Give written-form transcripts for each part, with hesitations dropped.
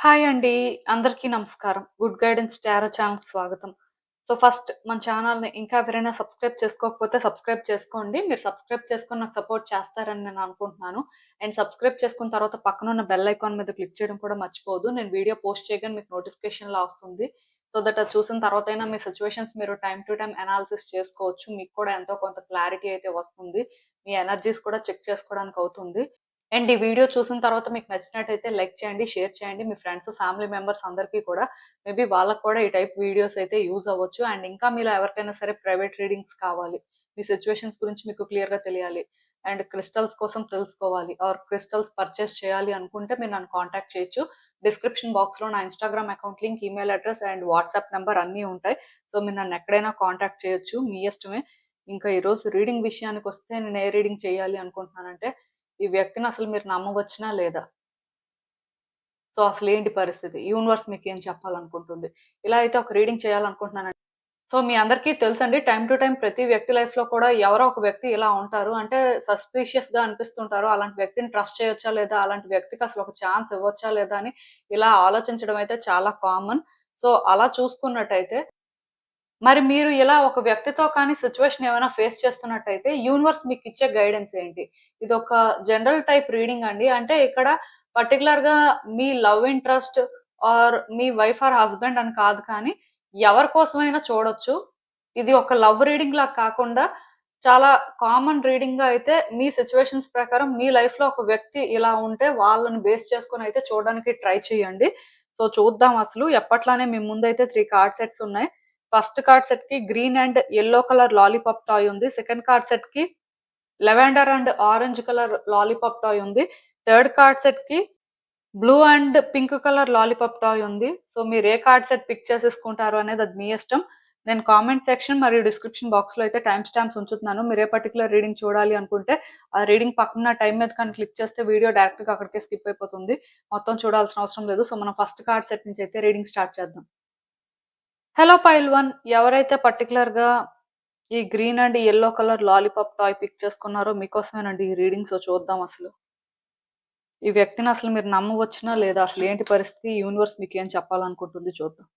Hi అండి. అందరికీ నమస్కారం. గుడ్ గైడెన్స్ టారో ఛానల్‌కి స్వాగతం. ఫస్ట్ మన ఛానల్‌ని ఇంకా ఎవరైనా సబ్స్క్రైబ్ చేసుకోకపోతే సబ్స్క్రైబ్ చేసుకోండి. మీరు సబ్స్క్రైబ్ చేసుకొని నాకు సపోర్ట్ చేస్తారని నేను అనుకుంటున్నాను. అండ్ సబ్స్క్రైబ్ చేసుకున్న తర్వాత పక్కనున్న బెల్ ఐకాన్ మీద క్లిక్ చేయడం కూడా మర్చిపోవద్దు. నేను వీడియో పోస్ట్ చేయగానే మీకు నోటిఫికేషన్‌లా వస్తుంది. దట్ అది చూసిన తర్వాతైనా మీ సిట్యుయేషన్స్ మీరు టైమ్ టు టైమ్ అనాలిసిస్ చేసుకోవచ్చు. మీకు కూడా ఎంతో కొంత క్లారిటీ అయితే వస్తుంది. మీ ఎనర్జీస్ కూడా చెక్ చేసుకోవడానికి అవుతుంది. అండ్ ఈ వీడియో చూసిన తర్వాత మీకు నచ్చినట్టయితే లైక్ చేయండి, షేర్ చేయండి. మీ ఫ్రెండ్స్, ఫ్యామిలీ మెంబర్స్ అందరికీ కూడా మేబీ వాళ్ళకి కూడా ఈ టైప్ వీడియోస్ అయితే యూజ్ అవ్వచ్చు. అండ్ ఇంకా మీలో ఎవరికైనా సరే ప్రైవేట్ రీడింగ్స్ కావాలి. మీ సిట్యుయేషన్స్ గురించి మీకు క్లియర్‌గా తెలియాలి. అండ్ క్రిస్టల్స్ కోసం తెలుసుకోవాలి ఆర్ క్రిస్టల్స్ పర్చేస్ చేయాలి అనుకుంటే మీరు నన్ను కాంటాక్ట్ చేయొచ్చు. డిస్క్రిప్షన్ బాక్స్‌లో నా Instagram account link, email address and WhatsApp number అన్నీ ఉంటాయి. మీరు నన్ను ఎక్కడైనా కాంటాక్ట్ చేయొచ్చు. మీ ఇష్టమే. ఇంకా ఈరోజు రీడింగ్ విషయానికొస్తే నేను ఏ రీడింగ్ చేయాలి అనుకుంటున్నానంటే ఈ వ్యక్తిని అసలు మీరు నమ్మవచ్చునా లేదా? అసలేంటి పరిస్థితి? యూనివర్స్ మీకేం చెప్పాలనుకుంటుంది? ఇలా అయితే ఒక రీడింగ్ చేయాలనుకుంటున్నానండి. మీ అందరికీ తెలుసండి టైమ్ టు టైమ్ ప్రతి వ్యక్తి లైఫ్‌లో కూడా ఎవరో ఒక వ్యక్తి ఇలా ఉంటారు. అంటే సస్పీషియస్‌గా అనిపిస్తుంటారు. అలాంటి వ్యక్తిని ట్రస్ట్ చేయొచ్చా లేదా? అలాంటి వ్యక్తికి అసలు ఒక ఛాన్స్ ఇవ్వచ్చా లేదా? అని ఇలా ఆలోచించడం అయితే చాలా కామన్. అలా చూసుకున్నట్టయితే మరి మీరు ఇలా ఒక వ్యక్తితో కానీ సిట్యుయేషన్ ఏమైనా ఫేస్ చేస్తున్నట్టయితే యూనివర్స్ మీకిచ్చే గైడెన్స్ ఏంటి? ఇదొక జనరల్ టైప్ రీడింగ్ అండి. అంటే ఇక్కడ పర్టిక్యులర్‌గా మీ లవ్ ఇంట్రెస్ట్ ఆర్ మీ వైఫ్ ఆర్ హస్బాండ్ అని కాదు కానీ, ఎవరి కోసమైనా చూడొచ్చు. ఇది ఒక లవ్ రీడింగ్‌లా కాకుండా చాలా కామన్ రీడింగ్‌గా అయితే మీ సిట్యుయేషన్స్ ప్రకారం మీ లైఫ్‌లో ఒక వ్యక్తి ఇలా ఉంటే వాళ్ళని బేస్ చేసుకొని అయితే చూడడానికి ట్రై చేయండి. చూద్దాం అసలు. ఎప్పట్లానే మీ ముందైతే 3 కార్డ్ సెట్స్ ఉన్నాయి. ఫస్ట్ కార్డ్ సెట్‌కి green and yellow colour lollipop toy ఉంది. సెకండ్ కార్డ్ సెట్‌కి lavender and orange colour lollipop toy ఉంది. థర్డ్ కార్డ్ సెట్‌కి blue and pink colour lollipop toy ఉంది. మీరు ఏ కార్డ్ సెట్ పిక్ చేసేసుకుంటారు అనేది అది మీ ఇష్టం. నేను కామెంట్ సెక్షన్ మరియు డిస్క్రిప్షన్ బాక్స్‌లో అయితే టైమ్ స్టాంప్స్ ఉంచుతున్నాను. మీరు ఏ పర్టిక్యులర్ రీడింగ్ చూడాలి అనుకుంటే, ఆ రీడింగ్ పక్కన టైమ్ మీద కానీ క్లిక్ చేస్తే వీడియో డైరెక్ట్‌గా అక్కడికే స్కిప్ అయిపోతుంది. మొత్తం చూడాల్సిన అవసరం లేదు. మనం ఫస్ట్ కార్డ్ సెట్ నుంచి అయితే రీడింగ్ స్టార్ట్ చేద్దాం. హలో పైల్ 1 ఎవరైతే పర్టిక్యులర్‌గా ఈ green and yellow colour lollipop toy pick చేసుకున్నారో మీకోసమేనండి ఈ రీడింగ్. చూద్దాం అసలు. ఈ వ్యక్తిని అసలు మీరు నమ్మవచ్చునా లేదా? అసలేంటి పరిస్థితి? యూనివర్స్ మీకేం చెప్పాలనుకుంటుంది చూద్దాం.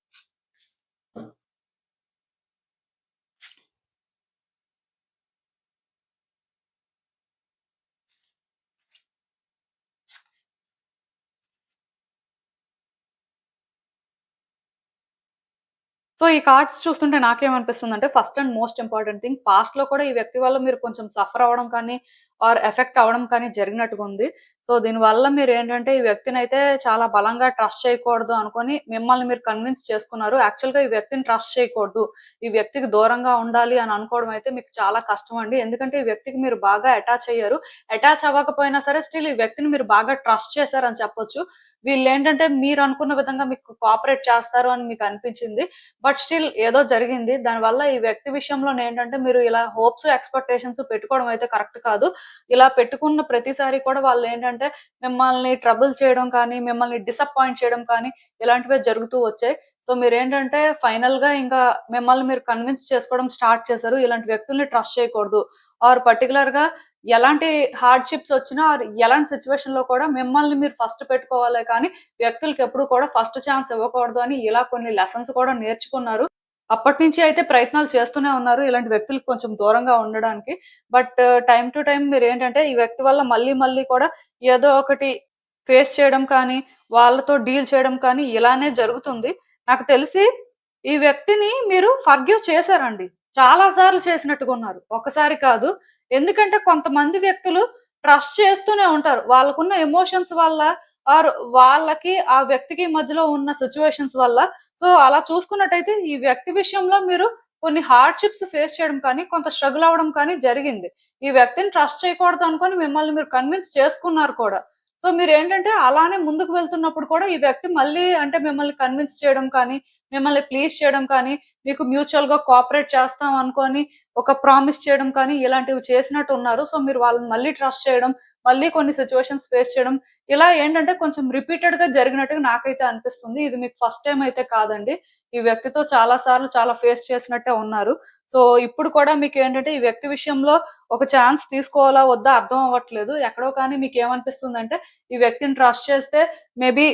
ఈ కార్డ్స్ చూస్తుంటే నాకేమనిపిస్తుందంటే first and most important thing పాస్ట్‌లో కూడా ఈ వ్యక్తి వల్ల మీరు కొంచెం సఫర్ అవ్వడం కానీ, ఆర్ ఎఫెక్ట్ అవ్వడం కానీ జరిగినట్టుగా ఉంది. దీనివల్ల మీరేంటంటే ఈ వ్యక్తినైతే చాలా బలంగా ట్రస్ట్ చేయకూడదు అనుకోని మిమ్మల్ని మీరు కన్విన్స్ చేసుకున్నారు. యాక్చువల్‌గా ఈ వ్యక్తిని ట్రస్ట్ చేయకూడదు. ఈ వ్యక్తికి దూరంగా ఉండాలి అని అనుకోవడం అయితే మీకు చాలా కష్టమండి. ఎందుకంటే ఈ వ్యక్తికి మీరు బాగా అటాచ్ అయ్యారు. అటాచ్ అవ్వకపోయినా సరే స్టిల్ ఈ వ్యక్తిని మీరు బాగా ట్రస్ట్ చేశారని చెప్పొచ్చు. వీళ్ళేంటంటే మీరనుకున్న విధంగా మీకు కోఆపరేట్ చేస్తారు అని మీకు అనిపించింది. బట్ స్టిల్ ఏదో జరిగింది. దానివల్ల ఈ వ్యక్తి విషయంలోనేంటంటే మీరు ఇలా హోప్స్, ఎక్స్‌పెక్టేషన్స్ పెట్టుకోవడం అయితే కరెక్ట్ కాదు. ఇలా పెట్టుకున్న ప్రతిసారి కూడా వాళ్ళేంటంటే మిమ్మల్ని ట్రబుల్ చేయడం కానీ, మిమ్మల్ని డిసప్పాయింట్ చేయడం కానీ ఇలాంటివే జరుగుతూ వచ్చాయి. మీరేంటంటే ఫైనల్‌గా ఇంకా మిమ్మల్ని మీరు కన్విన్స్ చేసుకోవడం స్టార్ట్ చేశారు. ఇలాంటి వ్యక్తుల్ని ట్రస్ట్ చేయకూడదు. ఆర్ పర్టిక్యులర్‌గా ఎలాంటి హార్డ్‌షిప్స్ వచ్చినా ఆర్ ఎలాంటి సిట్యుయేషన్‌లో కూడా మిమ్మల్ని మీరు ఫస్ట్ పెట్టుకోవాలే కానీ వ్యక్తులకెప్పుడు కూడా ఫస్ట్ ఛాన్స్ ఇవ్వకూడదు అని ఇలా కొన్ని లెసన్స్ కూడా నేర్చుకున్నారు. అప్పటినుంచి అయితే ప్రయత్నాలు చేస్తూనే ఉన్నారు. ఇలాంటి వ్యక్తులకు కొంచెం దూరంగా ఉండడానికి. బట్ టైమ్ టు టైమ్ మీరేంటంటే ఈ వ్యక్తి వల్ల మళ్ళీ మళ్ళీ కూడా ఏదో ఒకటి ఫేస్ చేయడం కానీ, వాళ్ళతో డీల్ చేయడం కానీ ఇలానే జరుగుతుంది. నాకు తెలిసి ఈ వ్యక్తిని మీరు ఫర్‌గివ్ చేశారండి. చాలా సార్లు చేసినట్టుగా ఉన్నారు. ఒక్కసారి కాదు. ఎందుకంటే కొంతమంది వ్యక్తులు ట్రస్ట్ చేస్తూనే ఉంటారు. వాళ్ళకున్న ఎమోషన్స్ వల్ల ఆర్ వాళ్ళకి ఆ వ్యక్తికి మధ్యలో ఉన్న సిట్యుయేషన్స్ వల్ల అలా చూసుకున్నట్టయితే ఈ వ్యక్తి విషయంలో మీరు కొన్ని హార్డ్‌షిప్స్ ఫేస్ చేయడం కానీ, కొంత స్ట్రగుల్ అవ్వడం కానీ జరిగింది. ఈ వ్యక్తిని ట్రస్ట్ చేయకూడదు అనుకోని మిమ్మల్ని మీరు కన్విన్స్ చేసుకున్నారు కూడా. మీరేంటంటే అలానే ముందుకు వెళ్తున్నప్పుడు కూడా ఈ వ్యక్తి మళ్ళీ అంటే మిమ్మల్ని కన్విన్స్ చేయడం కానీ, మిమ్మల్ని ప్లీజ్ చేయడం కానీ, మీకు మ్యూచువల్‌గా కోఆపరేట్ చేస్తాం అనుకోని ఒక ప్రామిస్ చేయడం కానీ ఇలాంటివి చేసినట్టు ఉన్నారు. మీరు వాళ్ళని మళ్ళీ ట్రస్ట్ చేయడం, మళ్ళీ కొన్ని సిట్యుయేషన్స్ ఫేస్ చేయడం ఇలా ఏంటంటే కొంచెం రిపీటెడ్‌గా జరిగినట్టుగా నాకైతే అనిపిస్తుంది. ఇది మీకు ఫస్ట్ టైమ్ అయితే కాదండి. ఈ వ్యక్తితో చాలా సార్లు చాలా ఫేస్ చేసినట్టే ఉన్నారు. ఇప్పుడు కూడా మీకేంటంటే ఈ వ్యక్తి విషయంలో ఒక ఛాన్స్ తీసుకోవాలా? వద్దా? అర్థం అవ్వట్లేదు. ఎక్కడో కానీ మీకేమనిపిస్తుందంటే ఈ వ్యక్తిని ట్రస్ట్ చేస్తే మేబీ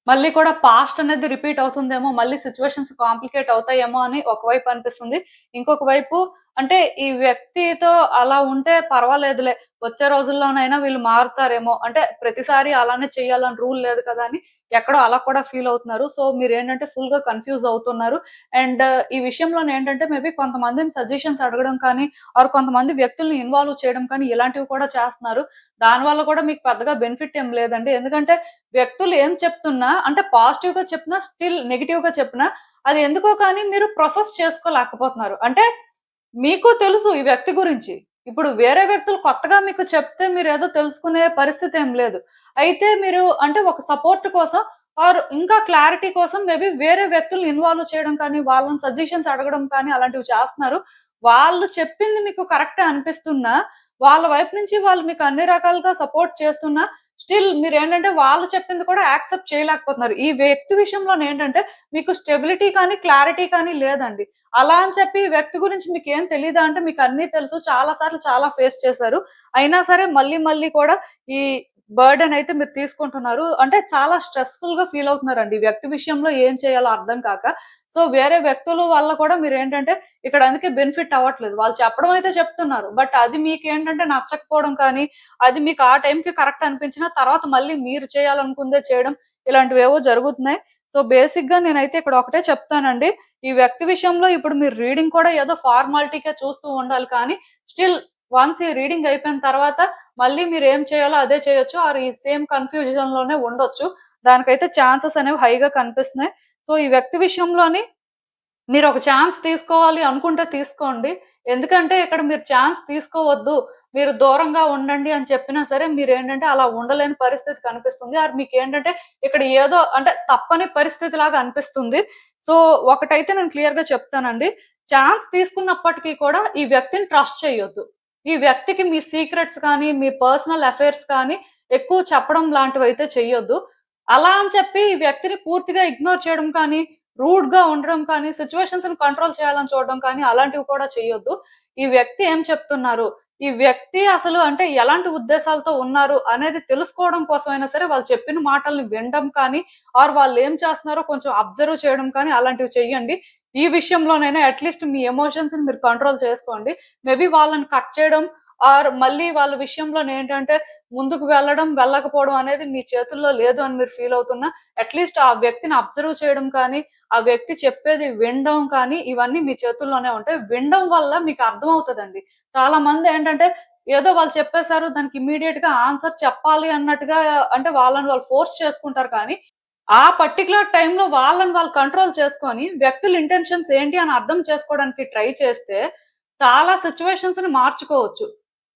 మళ్ళీ కూడా పాస్ట్ అనేది రిపీట్ అవుతుందేమో, మళ్ళీ సిట్యుయేషన్స్ కాంప్లికేట్ అవుతాయేమో అని ఒకవైపు అనిపిస్తుంది. ఇంకొక వైపు అంటే ఈ వ్యక్తితో అలా ఉంటే పర్వాలేదులే, వచ్చే రోజుల్లోనైనా వీళ్ళు మారుతారేమో, అంటే ప్రతిసారి అలానే చేయాలని రూల్ లేదు కదా అని ఎక్కడో అలా కూడా ఫీల్ అవుతున్నారు. సో, మీరేంటంటే ఫుల్‌గా కన్‌ఫ్యూజ్ అవుతున్నారు. అండ్ ఈ విషయంలోనేంటంటే మేబీ కొంతమందిని సజెషన్స్ అడగడం కానీ, ఆర్ కొంతమంది వ్యక్తుల్ని ఇన్వాల్వ్ చేయడం కానీ ఇలాంటివి కూడా చేస్తున్నారు. దానివల్ల కూడా మీకు పెద్దగా బెనిఫిట్ ఏం లేదండి. ఎందుకంటే వ్యక్తులు ఏం చెప్తున్నా అంటే పాజిటివ్‌గా చెప్పినా, స్టిల్ నెగెటివ్‌గా చెప్పినా, అది ఎందుకో కానీ మీరు ప్రాసెస్ చేసుకోలేకపోతున్నారు. అంటే మీకు తెలుసు ఈ వ్యక్తి గురించి. ఇప్పుడు వేరే వ్యక్తులు కొత్తగా మీకు చెప్తే మీరేదో తెలుసుకునే పరిస్థితి ఏం లేదు. అయితే మీరు అంటే ఒక సపోర్ట్ కోసం ఆర్ ఇంకా క్లారిటీ కోసం మేబీ వేరే వ్యక్తుల్ని ఇన్వాల్వ్ చేయడం కానీ, వాళ్ళని సజెషన్స్ అడగడం కానీ అలాంటివి చేస్తున్నారు. వాళ్ళు చెప్పింది మీకు కరెక్టే అనిపిస్తున్నా, వాళ్ళ వైపు నుంచి వాళ్ళు మీకు అన్ని రకాలుగా సపోర్ట్ చేస్తున్నా, స్టిల్ మీరేంటంటే వాళ్ళు చెప్పింది కూడా యాక్సెప్ట్ చేయలేకపోతున్నారు. ఈ వ్యక్తి విషయంలోనేంటంటే మీకు స్టెబిలిటీ కానీ, క్లారిటీ కానీ లేదండి. అలా అని చెప్పి ఈ వ్యక్తి గురించి మీకేం తెలీదా అంటే మీకన్నీ తెలుసు. చాలా సార్లు చాలా ఫేస్ చేశారు. అయినా సరే మళ్ళీ మళ్ళీ కూడా ఈ బర్డెన్ అయితే మీరు తీసుకుంటున్నారు. అంటే చాలా స్ట్రెస్‌ఫుల్‌గా ఫీల్ అవుతున్నారండి. ఈ వ్యక్తి విషయంలో ఏం చేయాలో అర్థం కాక. సో, వేరే వ్యక్తుల వల్ల కూడా మీరేంటంటే ఇక్కడ అందుకే బెనిఫిట్ అవ్వట్లేదు. వాళ్ళు చెప్పడం అయితే చెప్తున్నారు. బట్ అది మీకేంటంటే నచ్చకపోవడం కానీ, అది మీకు ఆ టైంకి కరెక్ట్ అనిపించినా తర్వాత మళ్ళీ మీరు చేయాలనుకుందే చేయడం ఇలాంటివేవో జరుగుతున్నాయి. సో, బేసిక్‌గా నేనైతే ఇక్కడ ఒకటే చెప్తానండి. ఈ వ్యక్తి విషయంలో ఇప్పుడు మీరు రీడింగ్ కూడా ఏదో ఫార్మాలిటీకే చూస్తూ ఉండాలి కానీ, స్టిల్ వన్స్ ఈ రీడింగ్ అయిపోయిన తర్వాత మళ్ళీ మీరేం చేయాలో అదే చేయొచ్చు. ఆర్ ఈ సేమ్ కన్‌ఫ్యూజన్‌లోనే ఉండొచ్చు. దానికైతే ఛాన్సెస్ అనేవి హైగా కనిపిస్తున్నాయి. సో, ఈ వ్యక్తి విషయంలోని మీరొక ఛాన్స్ తీసుకోవాలి అనుకుంటే తీసుకోండి. ఎందుకంటే ఇక్కడ మీరు ఛాన్స్ తీసుకోవద్దు, మీరు దూరంగా ఉండండి అని చెప్పినా సరే మీరేంటంటే అలా ఉండలేని పరిస్థితి కనిపిస్తుంది. ఆర్ మీకేంటంటే ఇక్కడ ఏదో అంటే తప్పని పరిస్థితిలాగా అనిపిస్తుంది. సో, ఒకటైతే నేను క్లియర్‌గా చెప్తానండి. ఛాన్స్ తీసుకున్నప్పటికీ కూడా ఈ వ్యక్తిని ట్రస్ట్ చేయొద్దు. ఈ వ్యక్తికి మీ సీక్రెట్స్ కానీ, మీ పర్సనల్ అఫైర్స్ కానీ ఎక్కువ చెప్పడం లాంటివైతే చెయ్యొద్దు. అలా అని చెప్పి ఈ వ్యక్తిని పూర్తిగా ఇగ్నోర్ చేయడం కానీ, రూడ్‌గా ఉండడం కానీ, సిట్యుయేషన్స్‌ని కంట్రోల్ చేయాలని చూడడం కానీ, అలాంటివి కూడా చేయొద్దు. ఈ వ్యక్తి ఏం చెప్తున్నారు? ఈ వ్యక్తి అసలు అంటే ఎలాంటి ఉద్దేశాలతో ఉన్నారు అనేది తెలుసుకోవడం కోసమైనా సరే వాళ్ళు చెప్పిన మాటల్ని వినడం కానీ, ఆర్ వాళ్ళేం చేస్తున్నారో కొంచెం అబ్జర్వ్ చేయడం కానీ అలాంటివి చెయ్యండి. ఈ విషయంలోనైనా అట్‌లీస్ట్ మీ ఎమోషన్స్‌ని మీరు కంట్రోల్ చేసుకోండి. మేబీ వాళ్ళని కట్ చేయడం ఆర్ మళ్ళీ వాళ్ళ విషయంలోనేంటంటే ముందుకు వెళ్ళడం, వెళ్ళకపోవడం అనేది మీ చేతుల్లో లేదు అని మీరు ఫీల్ అవుతున్నా, అట్‌లీస్ట్ ఆ వ్యక్తిని అబ్జర్వ్ చేయడం కానీ, ఆ వ్యక్తి చెప్పేది వినడం కానీ, ఇవన్నీ మీ చేతుల్లోనే ఉంటాయి. వినడం వల్ల మీకు అర్థమవుతదండి. చాలా మందేంటంటే, ఏదో వాళ్ళు చెప్పేసారు, దానికి ఇమ్మీడియేట్‌గా ఆన్సర్ చెప్పాలి అన్నట్టుగా అంటే వాళ్ళని వాళ్ళు ఫోర్స్ చేసుకుంటారు కానీ, ఆ పర్టిక్యులర్ టైమ్‌లో వాళ్ళని వాళ్ళు కంట్రోల్ చేసుకొని, వ్యక్తుల ఇంటెన్షన్స్ ఏంటి అని అర్థం చేసుకోవడానికి ట్రై చేస్తే, చాలా సిట్యుయేషన్స్‌ని మార్చుకోవచ్చు.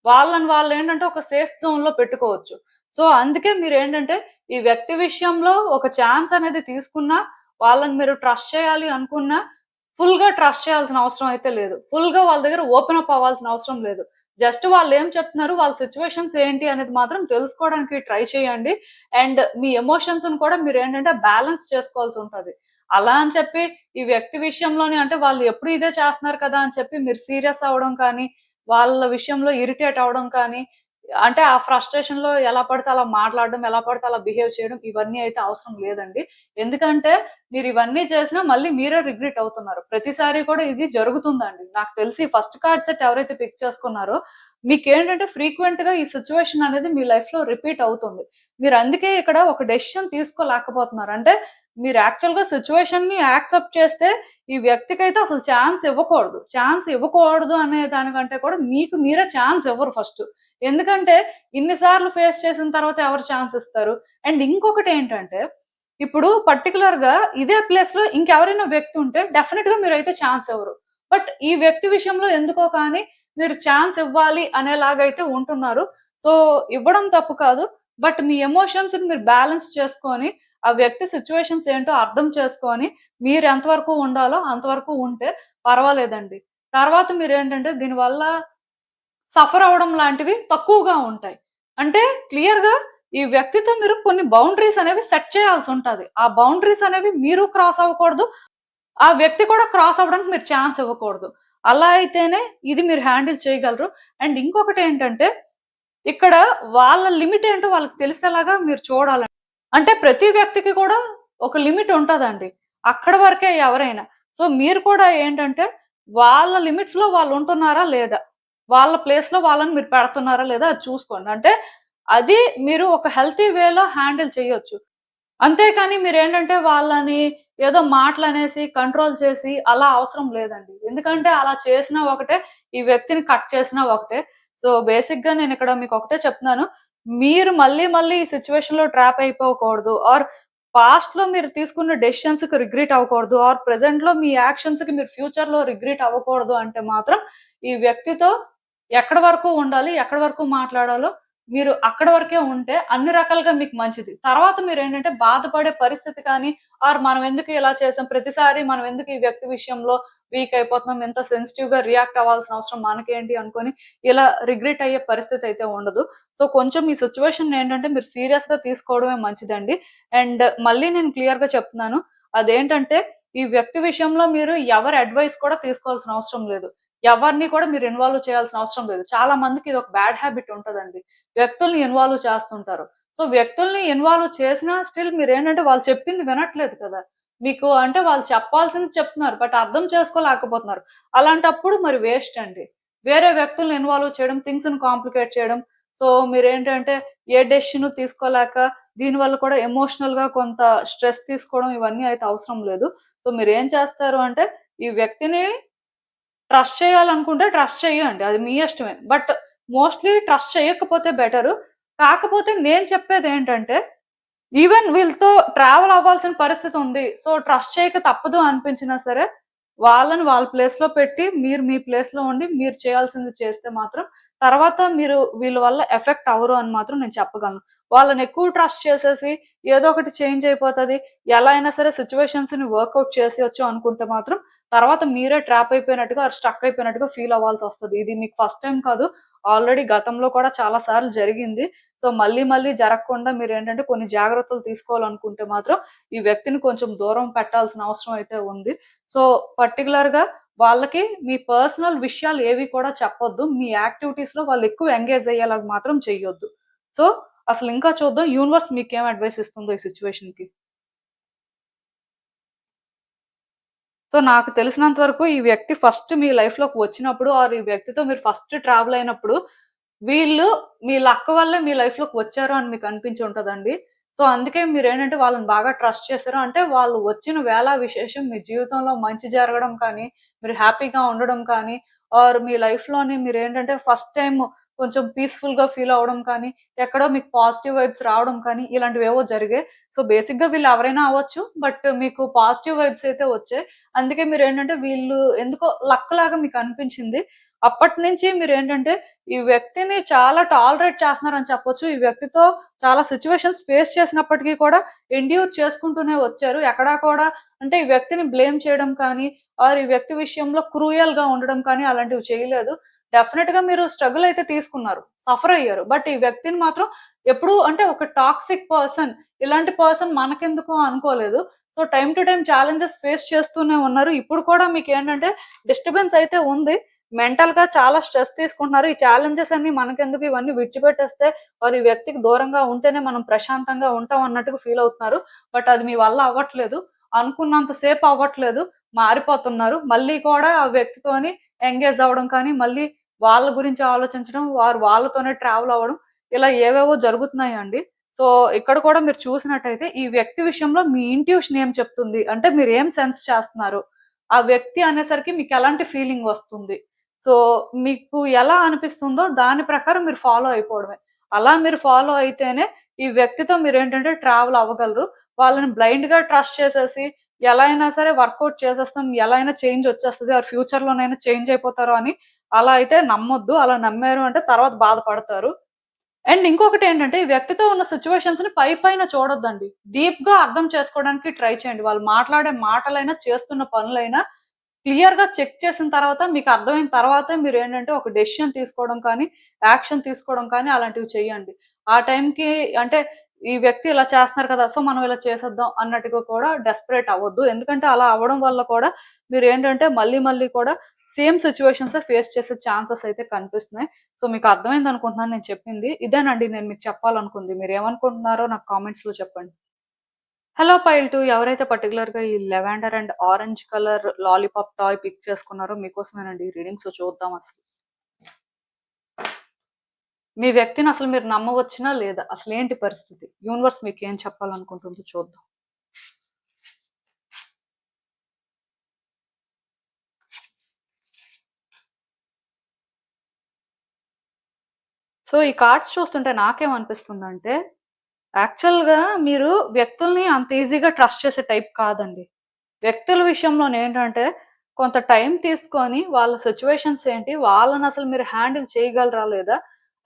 వాళ్ళని వాళ్ళేంటంటే ఒక సేఫ్ జోన్‌లో పెట్టుకోవచ్చు. సో, అందుకే మీరేంటంటే, ఈ వ్యక్తి విషయంలో ఒక ఛాన్స్ అనేది తీసుకున్నా, వాళ్ళని మీరు ట్రస్ట్ చేయాలి అనుకున్నా, ఫుల్‌గా ట్రస్ట్ చేయాల్సిన అవసరం అయితే లేదు. ఫుల్‌గా వాళ్ళ దగ్గర ఓపెన్ అప్ అవ్వాల్సిన అవసరం లేదు. జస్ట్ వాళ్ళేం చెప్తున్నారు, వాళ్ళ సిట్యుయేషన్స్ ఏంటి అనేది మాత్రం తెలుసుకోవడానికి ట్రై చేయండి. అండ్ మీ ఎమోషన్స్‌ని కూడా మీరేంటంటే బ్యాలెన్స్ చేసుకోవాల్సుంటది. అలా అని చెప్పి ఈ వ్యక్తి విషయంలోనే అంటే వాళ్ళు ఎప్పుడు ఇదే చేస్తున్నారు కదా! అని చెప్పి మీరు సీరియస్ అవ్వడం కానీ, వాళ్ళ విషయంలో ఇరిటేట్ అవ్వడం కానీ, అంటే ఆ ఫ్రస్ట్రేషన్‌లో ఎలా పడితే అలా మాట్లాడడం, ఎలా పడితే అలా బిహేవ్ చేయడం ఇవన్నీ అయితే అవసరం లేదండి. ఎందుకంటే మీరివన్నీ చేసినా మళ్ళీ మీరే రిగ్రెట్ అవుతున్నారు. ప్రతిసారి కూడా ఇది జరుగుతుందండి. నాకు తెలిసి ఫస్ట్ కార్డ్ సెట్ ఎవరైతే పిక్ చేసుకున్నారో మీకేంటంటే ఫ్రీక్వెంట్‌గా ఈ సిట్యుయేషన్ అనేది మీ లైఫ్‌లో రిపీట్ అవుతుంది. మీరందుకే ఇక్కడ ఒక డెసిషన్ తీసుకోలేకపోతున్నారు. అంటే మీరు యాక్చువల్‌గా సిట్యుయేషన్‌ని యాక్సెప్ట్ చేస్తే ఈ వ్యక్తికైతే అసలు ఛాన్స్ ఇవ్వకూడదు. ఛాన్స్ ఇవ్వకూడదు అనే దానికంటే కూడా మీకు మీరే ఛాన్స్ ఇవ్వరు ఫస్టు. ఎందుకంటే ఇన్ని సార్లు ఫేస్ చేసిన తర్వాత ఎవరు ఛాన్స్ ఇస్తారు? అండ్ ఇంకొకటేంటంటే ఇప్పుడు పర్టిక్యులర్‌గా ఇదే ప్లేస్‌లో ఇంకెవరైనా వ్యక్తి ఉంటే డెఫినిట్‌గా మీరైతే ఛాన్స్ ఇవ్వరు. బట్ ఈ వ్యక్తి విషయంలో ఎందుకో కానీ మీరు ఛాన్స్ ఇవ్వాలి అనేలాగైతే ఉంటున్నారు. సో, ఇవ్వడం తప్పు కాదు. బట్ మీ ఎమోషన్స్‌ని మీరు బ్యాలెన్స్ చేసుకొని, ఆ వ్యక్తి సిట్యుయేషన్స్ ఏంటో అర్థం చేసుకొని, మీరు ఎంతవరకు ఉండాలో అంతవరకు ఉంటే పర్వాలేదండి. తర్వాత మీరేంటంటే దీనివల్ల సఫర్ అవ్వడం లాంటివి తక్కువగా ఉంటాయి. అంటే క్లియర్‌గా ఈ వ్యక్తితో మీరు కొన్ని బౌండరీస్ అనేవి సెట్ చేయాల్సుంటది. ఆ బౌండరీస్ అనేవి మీరు క్రాస్ అవ్వకూడదు. ఆ వ్యక్తి కూడా క్రాస్ అవ్వడానికి మీరు ఛాన్స్ ఇవ్వకూడదు. అలా అయితేనే ఇది మీరు హ్యాండిల్ చేయగలరు. అండ్ ఇంకొకటేంటంటే ఇక్కడ వాళ్ళ లిమిట్ ఏంటో వాళ్ళకి తెలిసేలాగా మీరు చూడాలండి. అంటే ప్రతి వ్యక్తికి కూడా ఒక లిమిట్ ఉంటదండి. అక్కడి వరకే ఎవరైనా. సో, మీరు కూడా ఏంటంటే, వాళ్ళ లిమిట్స్‌లో వాళ్ళుంటున్నారా లేదా? వాళ్ళ ప్లేస్‌లో వాళ్ళని మీరు పెడుతున్నారా లేదా? అది చూసుకోండి. అంటే, అది మీరు ఒక హెల్తీ వేలో హ్యాండిల్ చేయొచ్చు. అంతేకాని మీరేంటంటే వాళ్ళని ఏదో మాటలనేసి, కంట్రోల్ చేసి అలా అవసరం లేదండి. ఎందుకంటే అలా చేసినా ఒకటే, ఈ వ్యక్తిని కట్ చేసినా ఒకటే. సో, బేసిక్‌గా నేనిక్కడ మీకొకటే చెప్తున్నాను. మీరు మళ్ళీ మళ్ళీ ఈ సిట్యుయేషన్‌లో ట్రాప్ అయిపోకూడదు. పాస్ట్‌లో మీరు తీసుకున్న డెసిషన్స్‌కి రిగ్రెట్ అవ్వకూడదు. ప్రెజెంట్‌లో మీ యాక్షన్స్‌కి మీరు ఫ్యూచర్‌లో రిగ్రెట్ అవ్వకూడదు అంటే మాత్రం, ఈ వ్యక్తితో ఎక్కడి వరకు ఉండాలి, ఎక్కడి వరకు మాట్లాడాలో మీరు అక్కడి వరకే ఉంటే అన్ని రకాలుగా మీకు మంచిది. తర్వాత మీరేంటంటే బాధపడే పరిస్థితి కానీ, మనం ఎందుకు ఇలా చేసాం, ప్రతిసారి మనం ఎందుకు ఈ వ్యక్తి విషయంలో వీక్ అయిపోతున్నాం, ఇంత సెన్సిటివ్‌గా రియాక్ట్ అవ్వాల్సిన అవసరం మనకేంటి అనుకోని, ఇలా రిగ్రెట్ అయ్యే పరిస్థితి అయితే ఉండదు. సో, కొంచెం ఈ సిట్యుయేషన్‌ని ఏంటంటే మీరు సీరియస్‌గా తీసుకోవడమే మంచిదండి. అండ్ మళ్ళీ నేను క్లియర్‌గా చెప్తున్నాను. అదేంటంటే ఈ వ్యక్తి విషయంలో మీరు ఎవరి అడ్వైస్ కూడా తీసుకోవాల్సిన అవసరం లేదు. ఎవరిని కూడా మీరు ఇన్వాల్వ్ చేయాల్సిన అవసరం లేదు. చాలా మందికి ఇదొక బ్యాడ్ హాబిట్ ఉంటదండి. వ్యక్తుల్ని ఇన్వాల్వ్ చేస్తుంటారు. సో, వ్యక్తుల్ని ఇన్వాల్వ్ చేసినా స్టిల్ మీరేంటంటే వాళ్ళు చెప్పింది వినట్లేదు కదా! మీకు అంటే వాళ్ళు చెప్పాల్సింది చెప్తున్నారు. బట్ అర్థం చేసుకోలేకపోతున్నారు. అలాంటప్పుడు మరి వేస్ట్ అండి. వేరే వ్యక్తుల్ని ఇన్వాల్వ్ చేయడం, థింగ్స్‌ని కాంప్లికేట్ చేయడం. సో, మీరేంటంటే ఏ డెసిషను తీసుకోలేక దీనివల్ల కూడా ఎమోషనల్‌గా కొంత స్ట్రెస్ తీసుకోవడం ఇవన్నీ అయితే అవసరం లేదు. సో, మీరేం చేస్తారు అంటే ఈ వ్యక్తిని ట్రస్ట్ చేయాలనుకుంటే ట్రస్ట్ చేయండి. అది మీ ఇష్టమే. బట్ మోస్ట్‌లీ ట్రస్ట్ చేయకపోతే బెటరు. కాకపోతే నేను చెప్పేదేంటంటే, ఈవెన్ వీళ్ళతో ట్రావెల్ అవ్వాల్సిన పరిస్థితి ఉంది. సో, ట్రస్ట్ చేయక తప్పదు అనిపించినా సరే, వాళ్ళని వాళ్ళ ప్లేస్‌లో పెట్టి, మీరు మీ ప్లేస్‌లో ఉండి, మీరు చేయాల్సింది చేస్తే మాత్రం, తర్వాత మీరు వీళ్ళ వల్ల ఎఫెక్ట్ అవ్వరు అని మాత్రం నేను చెప్పగలను. వాళ్ళని ఎక్కువ ట్రస్ట్ చేసేసి, ఏదో ఒకటి చేంజ్ అయిపోతది. ఎలా అయినా సరే సిట్యుయేషన్స్‌ని వర్కౌట్ చేసేయొచ్చు అనుకుంటే మాత్రం, తర్వాత మీరే ట్రాప్ అయిపోయినట్టుగా, స్ట్రక్ అయిపోయినట్టుగా ఫీల్ అవ్వాల్సొస్తది. ఇది మీకు ఫస్ట్ టైమ్ కాదు. ఆల్రెడీ గతంలో కూడా చాలా సార్లు జరిగింది. సో, మళ్ళీ మళ్ళీ జరగకుండా మీరేంటంటే కొన్ని జాగ్రత్తలు తీసుకోవాలనుకుంటే మాత్రం, ఈ వ్యక్తిని కొంచెం దూరం పెట్టాల్సిన అవసరం అయితే ఉంది. సో, పర్టిక్యులర్‌గా వాళ్ళకి మీ పర్సనల్ విషయాలు ఏవి కూడా చెప్పొద్దు. మీ యాక్టివిటీస్‌లో వాళ్ళు ఎక్కువ ఎంగేజ్ అయ్యేలాగా మాత్రం చెయ్యొద్దు. సో, అసలింకా చూద్దాం యూనివర్స్ మీకేం అడ్వైస్ ఇస్తుందో ఈ సిట్యుయేషన్‌కి. సో, నాకు తెలిసినంత వరకు ఈ వ్యక్తి ఫస్ట్ మీ లైఫ్‌లోకి వచ్చినప్పుడు ఈ వ్యక్తితో మీరు ఫస్ట్ ట్రావెల్ అయినప్పుడు, వీళ్ళు మీ లక్ వల్లే మీ లైఫ్‌లోకి వచ్చారు అని మీకు అనిపించి ఉంటదండి. సో, అందుకే మీరేంటంటే వాళ్ళని బాగా ట్రస్ట్ చేశారు. అంటే వాళ్ళు వచ్చిన వేళ విశేషం మీ జీవితంలో మంచి జరగడం కానీ, మీరు హ్యాపీగా ఉండడం కానీ, మీ లైఫ్‌లోని మీరేంటంటే ఫస్ట్ టైమ్ కొంచెం పీస్‌ఫుల్‌గా ఫీల్ అవ్వడం కానీ, ఎక్కడో మీకు పాజిటివ్ వైబ్స్ రావడం కానీ, ఇలాంటివేవో జరిగాయి. సో, బేసిక్‌గా వీళ్ళు ఎవరైనా అవ్వచ్చు. బట్ మీకు పాజిటివ్ వైబ్స్ అయితే వచ్చాయి. అందుకే మీరేంటంటే వీళ్ళు ఎందుకో లక్ లాగా మీకనిపించింది. అప్పటినుంచి మీరేంటంటే ఈ వ్యక్తిని చాలా టాలరేట్ చేస్తున్నారని చెప్పొచ్చు. ఈ వ్యక్తితో చాలా సిట్యుయేషన్స్ ఫేస్ చేసినప్పటికీ కూడా ఎండ్యూర్ చేసుకుంటూనే వచ్చారు. ఎక్కడా కూడా అంటే ఈ వ్యక్తిని బ్లేమ్ చేయడం కానీ, ఈ వ్యక్తి విషయంలో క్రూయల్‌గా ఉండడం కానీ అలాంటివి చేయలేదు. డెఫినిట్‌గా మీరు స్ట్రగుల్ అయితే తీసుకున్నారు. సఫర్ అయ్యారు. బట్ ఈ వ్యక్తిని మాత్రం ఎప్పుడూ అంటే ఒక టాక్సిక్ పర్సన్, ఇలాంటి పర్సన్ మనకెందుకు అనుకోలేదు. So, time to time challenges face చేస్తూనే ఉన్నారు. ఇప్పుడు కూడా మీకేంటంటే డిస్టర్బెన్స్ అయితే ఉంది. మెంటల్‌గా చాలా స్ట్రెస్ తీసుకుంటున్నారు. ఈ ఛాలెంజెస్ అన్నీ మనకెందుకు ఇవన్నీ విడిచిపెట్టేస్తే ఈ వ్యక్తికి దూరంగా ఉంటేనే మనం ప్రశాంతంగా ఉంటాం అన్నట్టుగా ఫీల్ అవుతున్నారు. బట్ అది మీ వల్ల అవ్వట్లేదు. అనుకున్నంత సేపు అవ్వట్లేదు. మారిపోతున్నారు. మళ్ళీ కూడా ఆ వ్యక్తితోని ఎంగేజ్ అవ్వడం కానీ, మళ్ళీ వాళ్ళ గురించి ఆలోచించడం, వారు వాళ్ళతోనే ట్రావెల్ అవ్వడం ఇలా ఏవేవో జరుగుతున్నాయండి. సో, ఇక్కడ కూడా మీరు చూసినట్టయితే ఈ వ్యక్తి విషయంలో మీ ఇంట్యూషన్ ఏం చెప్తుంది? అంటే మీరేం సెన్స్ చేస్తున్నారు? ఆ వ్యక్తి అనేసరికి మీకెలాంటి ఫీలింగ్ వస్తుంది? సో, మీకు ఎలా అనిపిస్తుందో దాని ప్రకారం మీరు ఫాలో అయిపోవడమే. అలా మీరు ఫాలో అయితేనే ఈ వ్యక్తితో మీరేంటంటే ట్రావెల్ అవ్వగలరు. వాళ్ళని బ్లైండ్‌గా ట్రస్ట్ చేసేసి ఎలా అయినా సరే వర్కౌట్ చేసేస్తాం, ఎలా అయినా చేంజ్ వచ్చేస్తది, ఫ్యూచర్‌లోనైనా చేంజ్ అయిపోతారు అని అలా అయితే నమ్మొద్దు. అలా నమ్మారు అంటే తర్వాత బాధపడతారు. అండ్ ఇంకొకటేంటంటే, ఈ వ్యక్తితో ఉన్న సిట్యుయేషన్స్‌ని పైపైన చూడొద్దండి. డీప్‌గా అర్థం చేసుకోవడానికి ట్రై చేయండి. వాళ్ళు మాట్లాడే మాటలైనా, చేస్తున్న పనులైనా క్లియర్‌గా చెక్ చేసిన తర్వాత, మీకు అర్థమైన తర్వాతే మీరేంటంటే ఒక డెసిషన్ తీసుకోవడం కానీ, యాక్షన్ తీసుకోవడం కానీ అలాంటివి చేయండి. ఆ టైంకి అంటే ఈ వ్యక్తి ఇలా చేస్తున్నారు కదా! సో, మనం ఇలా చేసేద్దాం అన్నట్టుగా కూడా డెస్పరేట్ అవ్వద్దు. ఎందుకంటే అలా అవ్వడం వల్ల కూడా మీరేంటంటే మళ్ళీ మళ్ళీ కూడా సేమ్ సిట్యుయేషన్సే ఫేస్ చేసే ఛాన్సెస్ అయితే కనిపిస్తున్నాయి. సో, మీకు అర్థమైందనుకుంటున్నాను నేను చెప్పింది. ఇదేనండి నేను మీకు చెప్పాలనుకుంది. మీరేమనుకుంటున్నారో నాకు కామెంట్స్‌లో చెప్పండి. హలో పైల్ 2 ఎవరైతే పర్టిక్యులర్‌గా ఈ lavender and orange colour lollipop toy pick చేసుకున్నారో మీకోసమేనండి ఈ రీడింగ్. సో చూద్దాం అసలు. మీ వ్యక్తిని అసలు మీరు నమ్మవచ్చునా లేదా? అసలేంటి పరిస్థితి? యూనివర్స్ మీకేం చెప్పాలనుకుంటుందో చూద్దాం. సో ఈ కార్డ్స్ చూస్తుంటే నాకేమనిపిస్తుందంటే, యాక్చువల్‌గా మీరు వ్యక్తుల్ని అంత ఈజీగా ట్రస్ట్ చేసే టైప్ కాదండి. వ్యక్తుల విషయంలోనేంటంటే, కొంత టైం తీసుకొని వాళ్ళ సిట్యుయేషన్స్ ఏంటి, వాళ్ళనసలు మీరు హ్యాండిల్ చేయగలరా లేదా,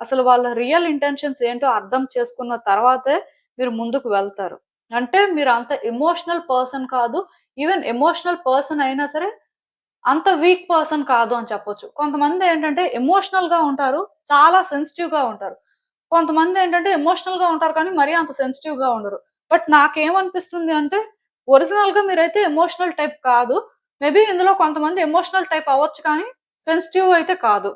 అసలు వాళ్ళ రియల్ ఇంటెన్షన్స్ ఏంటో అర్థం చేసుకున్న తర్వాతే మీరు ముందుకు వెళ్తారు. అంటే మీరంత ఎమోషనల్ పర్సన్ కాదు. ఈవెన్ ఎమోషనల్ పర్సన్ అయినా సరే అంత వీక్ పర్సన్ కాదు అని చెప్పొచ్చు. కొంతమందేంటంటే ఎమోషనల్‌గా ఉంటారు. చాలా సెన్సిటివ్‌గా ఉంటారు. కొంతమందేంటంటే ఎమోషనల్‌గా ఉంటారు కానీ మరీ అంత సెన్సిటివ్‌గా ఉండరు. బట్ నాకేమనిపిస్తుంది అంటే ఒరిజినల్‌గా మీరైతే ఎమోషనల్ టైప్ కాదు. మేబీ ఇందులో కొంతమంది ఎమోషనల్ టైప్ అవ్వచ్చు కానీ సెన్సిటివ్ అయితే కాదు.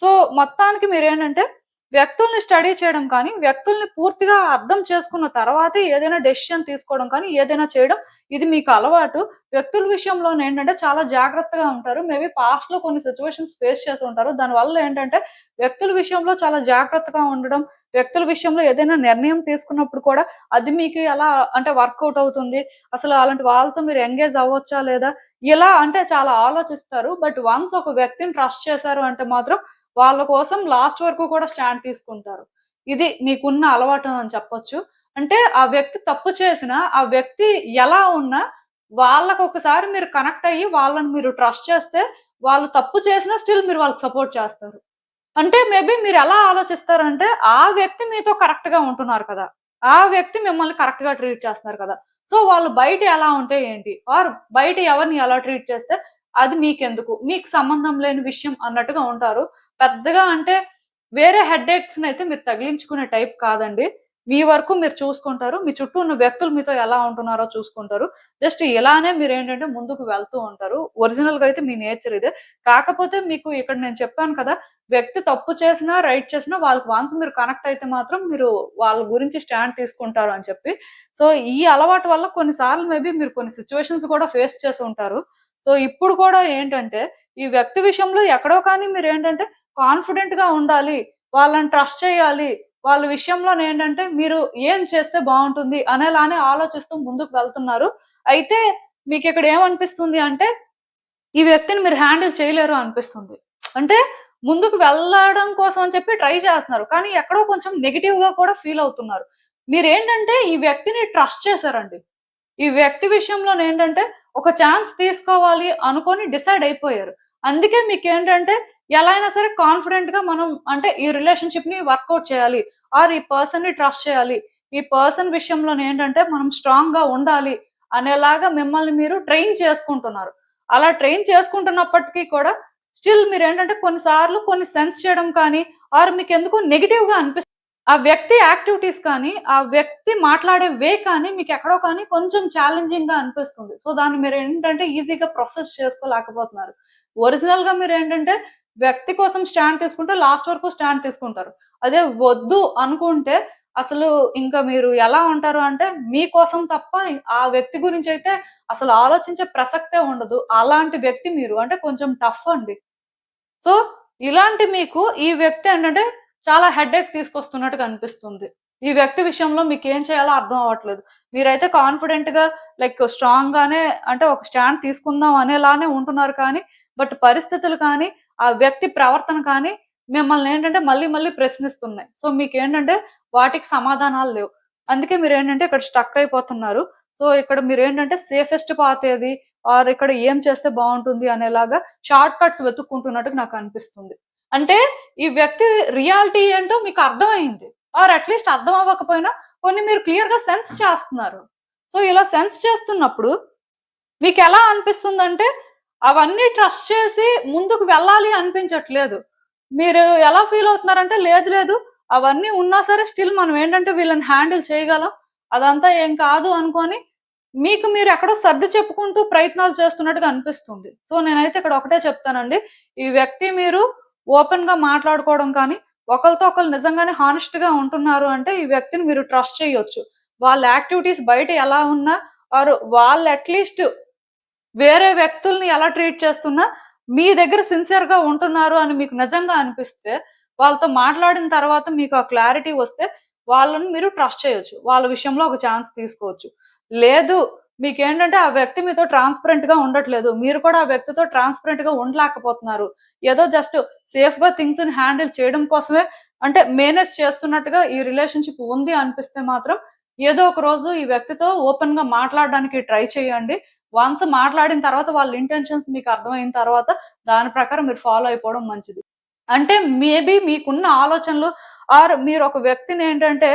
సో, మొత్తానికి మీరేంటంటే వ్యక్తుల్ని స్టడీ చేయడం కానీ, వ్యక్తుల్ని పూర్తిగా అర్థం చేసుకున్న తర్వాతే ఏదైనా డెసిషన్ తీసుకోవడం కానీ, ఏదైనా చేయడం ఇది మీకు అలవాటు. వ్యక్తుల విషయంలోనేంటంటే చాలా జాగ్రత్తగా ఉంటారు. మేబీ పాస్ట్‌లో కొన్ని సిట్యుయేషన్స్ ఫేస్ చేసి ఉంటారు. దానివల్ల ఏంటంటే వ్యక్తుల విషయంలో చాలా జాగ్రత్తగా ఉండడం, వ్యక్తుల విషయంలో ఏదైనా నిర్ణయం తీసుకున్నప్పుడు కూడా అది మీకు ఎలా అంటే వర్కౌట్ అవుతుంది. అసలు అలాంటి వాళ్ళతో మీరు ఎంగేజ్ అవ్వొచ్చా లేదా? ఇలా అంటే చాలా ఆలోచిస్తారు. బట్ వన్స్ ఒక వ్యక్తిని ట్రస్ట్ చేశారు అంటే మాత్రం వాళ్ళ కోసం లాస్ట్ వరకు కూడా స్టాండ్ తీసుకుంటారు. ఇది మీకున్న అలవాటు అని చెప్పొచ్చు. అంటే ఆ వ్యక్తి తప్పు చేసినా, ఆ వ్యక్తి ఎలా ఉన్నా వాళ్ళకొకసారి మీరు కనెక్ట్ అయ్యి వాళ్ళని మీరు ట్రస్ట్ చేస్తే, వాళ్ళు తప్పు చేసినా స్టిల్ మీరు వాళ్ళకి సపోర్ట్ చేస్తారు. అంటే మేబీ మీరెలా ఆలోచిస్తారంటే, ఆ వ్యక్తి మీతో కరెక్ట్‌గా ఉంటున్నారు కదా! ఆ వ్యక్తి మిమ్మల్ని కరెక్ట్‌గా ట్రీట్ చేస్తున్నారు కదా! సో, వాళ్ళు బయట ఎలా ఉంటే ఏంటి? ఆర్ బయట ఎవరిని ఎలా ట్రీట్ చేస్తే అది మీకెందుకు? మీకు సంబంధం లేని విషయం అన్నట్టుగా ఉంటారు. పెద్దగా అంటే వేరే హెడ్‌ఏక్స్‌నైతే మీరు తగిలించుకునే టైప్ కాదండి. మీ వరకు మీరు చూసుకుంటారు. మీ చుట్టూ ఉన్న వ్యక్తులు మీతో ఎలా ఉంటున్నారో చూసుకుంటారు. జస్ట్ ఇలానే మీరేంటంటే ముందుకు వెళ్తూ ఉంటారు. ఒరిజినల్‌గా అయితే మీ నేచర్ ఇదే. కాకపోతే మీకు ఇక్కడ నేను చెప్పాను కదా! వ్యక్తి తప్పు చేసినా, రైట్ చేసినా వాళ్ళకి వన్స్ మీరు కనెక్ట్ అయితే మాత్రం మీరు వాళ్ళ గురించి స్టాండ్ తీసుకుంటారు అని చెప్పి. సో, ఈ అలవాటు వల్ల కొన్ని సార్లు మేబీ మీరు కొన్ని సిట్యుయేషన్స్ కూడా ఫేస్ చేసి ఉంటారు. సో, ఇప్పుడు కూడా ఏంటంటే ఈ వ్యక్తి విషయంలో ఎక్కడో కానీ మీరేంటంటే కాన్ఫిడెంట్‌గా ఉండాలి. వాళ్ళని ట్రస్ట్ చేయాలి. వాళ్ళ విషయంలోనేంటంటే మీరు ఏం చేస్తే బావుంటుంది అనేలానే ఆలోచిస్తూ ముందుకు వెళ్తున్నారు. అయితే మీకిక్కడ ఏమనిపిస్తుంది అంటే ఈ వ్యక్తిని మీరు హ్యాండిల్ చేయలేరు అనిపిస్తుంది. అంటే ముందుకు వెళ్ళడం కోసం అని చెప్పి ట్రై చేస్తున్నారు. కానీ ఎక్కడో కొంచెం నెగెటివ్‌గా కూడా ఫీల్ అవుతున్నారు. మీరేంటంటే ఈ వ్యక్తిని ట్రస్ట్ చేసారండి. ఈ వ్యక్తి విషయంలోనేంటంటే ఒక ఛాన్స్ తీసుకోవాలి అనుకోని డిసైడ్ అయిపోయారు. అందుకే మీకేంటంటే ఎలా అయినా సరే కాన్ఫిడెంట్‌గా మనం అంటే ఈ రిలేషన్‌షిప్‌ని వర్కౌట్ చేయాలి. ఆర్ ఈ పర్సన్‌ని ట్రస్ట్ చేయాలి. ఈ పర్సన్ విషయంలోనేంటంటే మనం స్ట్రాంగ్‌గా ఉండాలి అనేలాగా మిమ్మల్ని మీరు ట్రైన్ చేసుకుంటున్నారు. అలా ట్రైన్ చేసుకుంటున్నప్పటికీ కూడా స్టిల్ మీరేంటంటే కొన్ని సార్లు కొన్ని సెన్స్ చేయడం కానీ ఆర్ మీకెందుకో నెగెటివ్‌గా అనిపిస్తుంది. ఆ వ్యక్తి యాక్టివిటీస్ కానీ, ఆ వ్యక్తి మాట్లాడే వే కానీ మీకెక్కడో కానీ కొంచెం ఛాలెంజింగ్‌గా అనిపిస్తుంది. సో, దాన్ని మీరేంటంటే ఈజీగా ప్రాసెస్ చేసుకోలేకపోతున్నారు. ఒరిజినల్‌గా మీరేంటంటే వ్యక్తి కోసం స్టాండ్ తీసుకుంటే లాస్ట్ వరకు స్టాండ్ తీసుకుంటారు. అదే వద్దు అనుకుంటే అసలు ఇంకా మీరు ఎలా ఉంటారు అంటే మీకోసం తప్ప ఆ వ్యక్తి గురించైతే అసలు ఆలోచించే ప్రసక్తే ఉండదు. అలాంటి వ్యక్తి మీరు. అంటే కొంచెం టఫ్ అండి. సో, ఇలాంటి మీకు ఈ వ్యక్తి ఏంటంటే చాలా హెడేక్ తీసుకొస్తున్నట్టుగా అనిపిస్తుంది. ఈ వ్యక్తి విషయంలో మీకేం చేయాలో అర్థం అవ్వట్లేదు. మీరైతే కాన్ఫిడెంట్‌గా స్ట్రాంగ్‌గానే అంటే ఒక స్టాండ్ తీసుకుందాం అనేలానే ఉంటున్నారు కానీ, బట్ పరిస్థితులు కానీ, ఆ వ్యక్తి ప్రవర్తన కానీ మిమ్మల్నేంటంటే మళ్ళీ మళ్ళీ ప్రశ్నిస్తున్నాయి. సో, మీకేంటంటే వాటికి సమాధానాలు లేవు. అందుకే మీరేంటంటే ఇక్కడ స్టక్ అయిపోతున్నారు. సో, ఇక్కడ మీరేంటంటే సేఫెస్ట్ పాత్ ఏది? ఆర్ ఇక్కడ ఏం చేస్తే బావుంటుంది అనేలాగా షార్ట్ కట్స్ వెతుక్కుంటున్నట్టుగా నాకనిపిస్తుంది. అంటే ఈ వ్యక్తి రియాలిటీ ఏంటో మీకు అర్థమయింది. ఆర్ అట్‌లీస్ట్ అర్థం అవ్వకపోయినా కొన్ని మీరు క్లియర్‌గా సెన్స్ చేస్తున్నారు. సో, ఇలా సెన్స్ చేస్తున్నప్పుడు మీకెలా అనిపిస్తుందంటే అవన్నీ ట్రస్ట్ చేసి ముందుకు వెళ్ళాలి అనిపించట్లేదు. మీరు ఎలా ఫీల్ అవుతున్నారంటే లేదు లేదు అవన్నీ ఉన్నా సరే స్టిల్ మనం ఏంటంటే వీళ్ళని హ్యాండిల్ చేయగలం. అదంతా ఏం కాదు అనుకోని మీకు మీరు ఎక్కడో సర్ది చెప్పుకుంటూ ప్రయత్నాలు చేస్తున్నట్టుగా అనిపిస్తుంది. సో, నేనైతే ఇక్కడ ఒకటే చెప్తానండి. ఈ వ్యక్తి మీరు ఓపెన్‌గా మాట్లాడుకోవడం కానీ, ఒకళ్ళతో ఒకళ్ళు నిజంగానే హానెస్ట్‌గా ఉంటున్నారు అంటే, ఈ వ్యక్తిని మీరు ట్రస్ట్ చేయొచ్చు. వాళ్ళ యాక్టివిటీస్ బయట ఎలా ఉన్నా, ఆర్ వాళ్ళు అట్‌లీస్ట్ వేరే వ్యక్తుల్ని ఎలా ట్రీట్ చేస్తున్నా, మీ దగ్గర సిన్సియర్‌గా ఉంటున్నారు అని మీకు నిజంగా అనిపిస్తే, వాళ్ళతో మాట్లాడిన తర్వాత మీకు ఆ క్లారిటీ వస్తే, వాళ్ళని మీరు ట్రస్ట్ చేయొచ్చు. వాళ్ళ విషయంలో ఒక ఛాన్స్ తీసుకోవచ్చు. లేదు మీకేంటంటే ఆ వ్యక్తి మీతో ట్రాన్స్‌పరెంట్‌గా ఉండట్లేదు. మీరు కూడా ఆ వ్యక్తితో ట్రాన్స్‌పరెంట్‌గా ఉండలేకపోతున్నారు. ఏదో జస్ట్ సేఫ్‌గా థింగ్స్‌ని హ్యాండిల్ చేయడం కోసమే అంటే మేనేజ్ చేస్తున్నట్టుగా ఈ రిలేషన్‌షిప్ ఉంది అనిపిస్తే మాత్రం, ఏదో ఒక రోజు ఈ వ్యక్తితో ఓపెన్‌గా మాట్లాడడానికి ట్రై చేయండి. వన్స్ మాట్లాడిన తర్వాత వాళ్ళ ఇంటెన్షన్స్ మీకు అర్థమైన తర్వాత దాని ప్రకారం మీరు ఫాలో అయిపోవడం మంచిది. అంటే మేబీ మీకున్న ఆలోచనలు ఆర్ మీరు ఒక వ్యక్తిని ఏంటంటే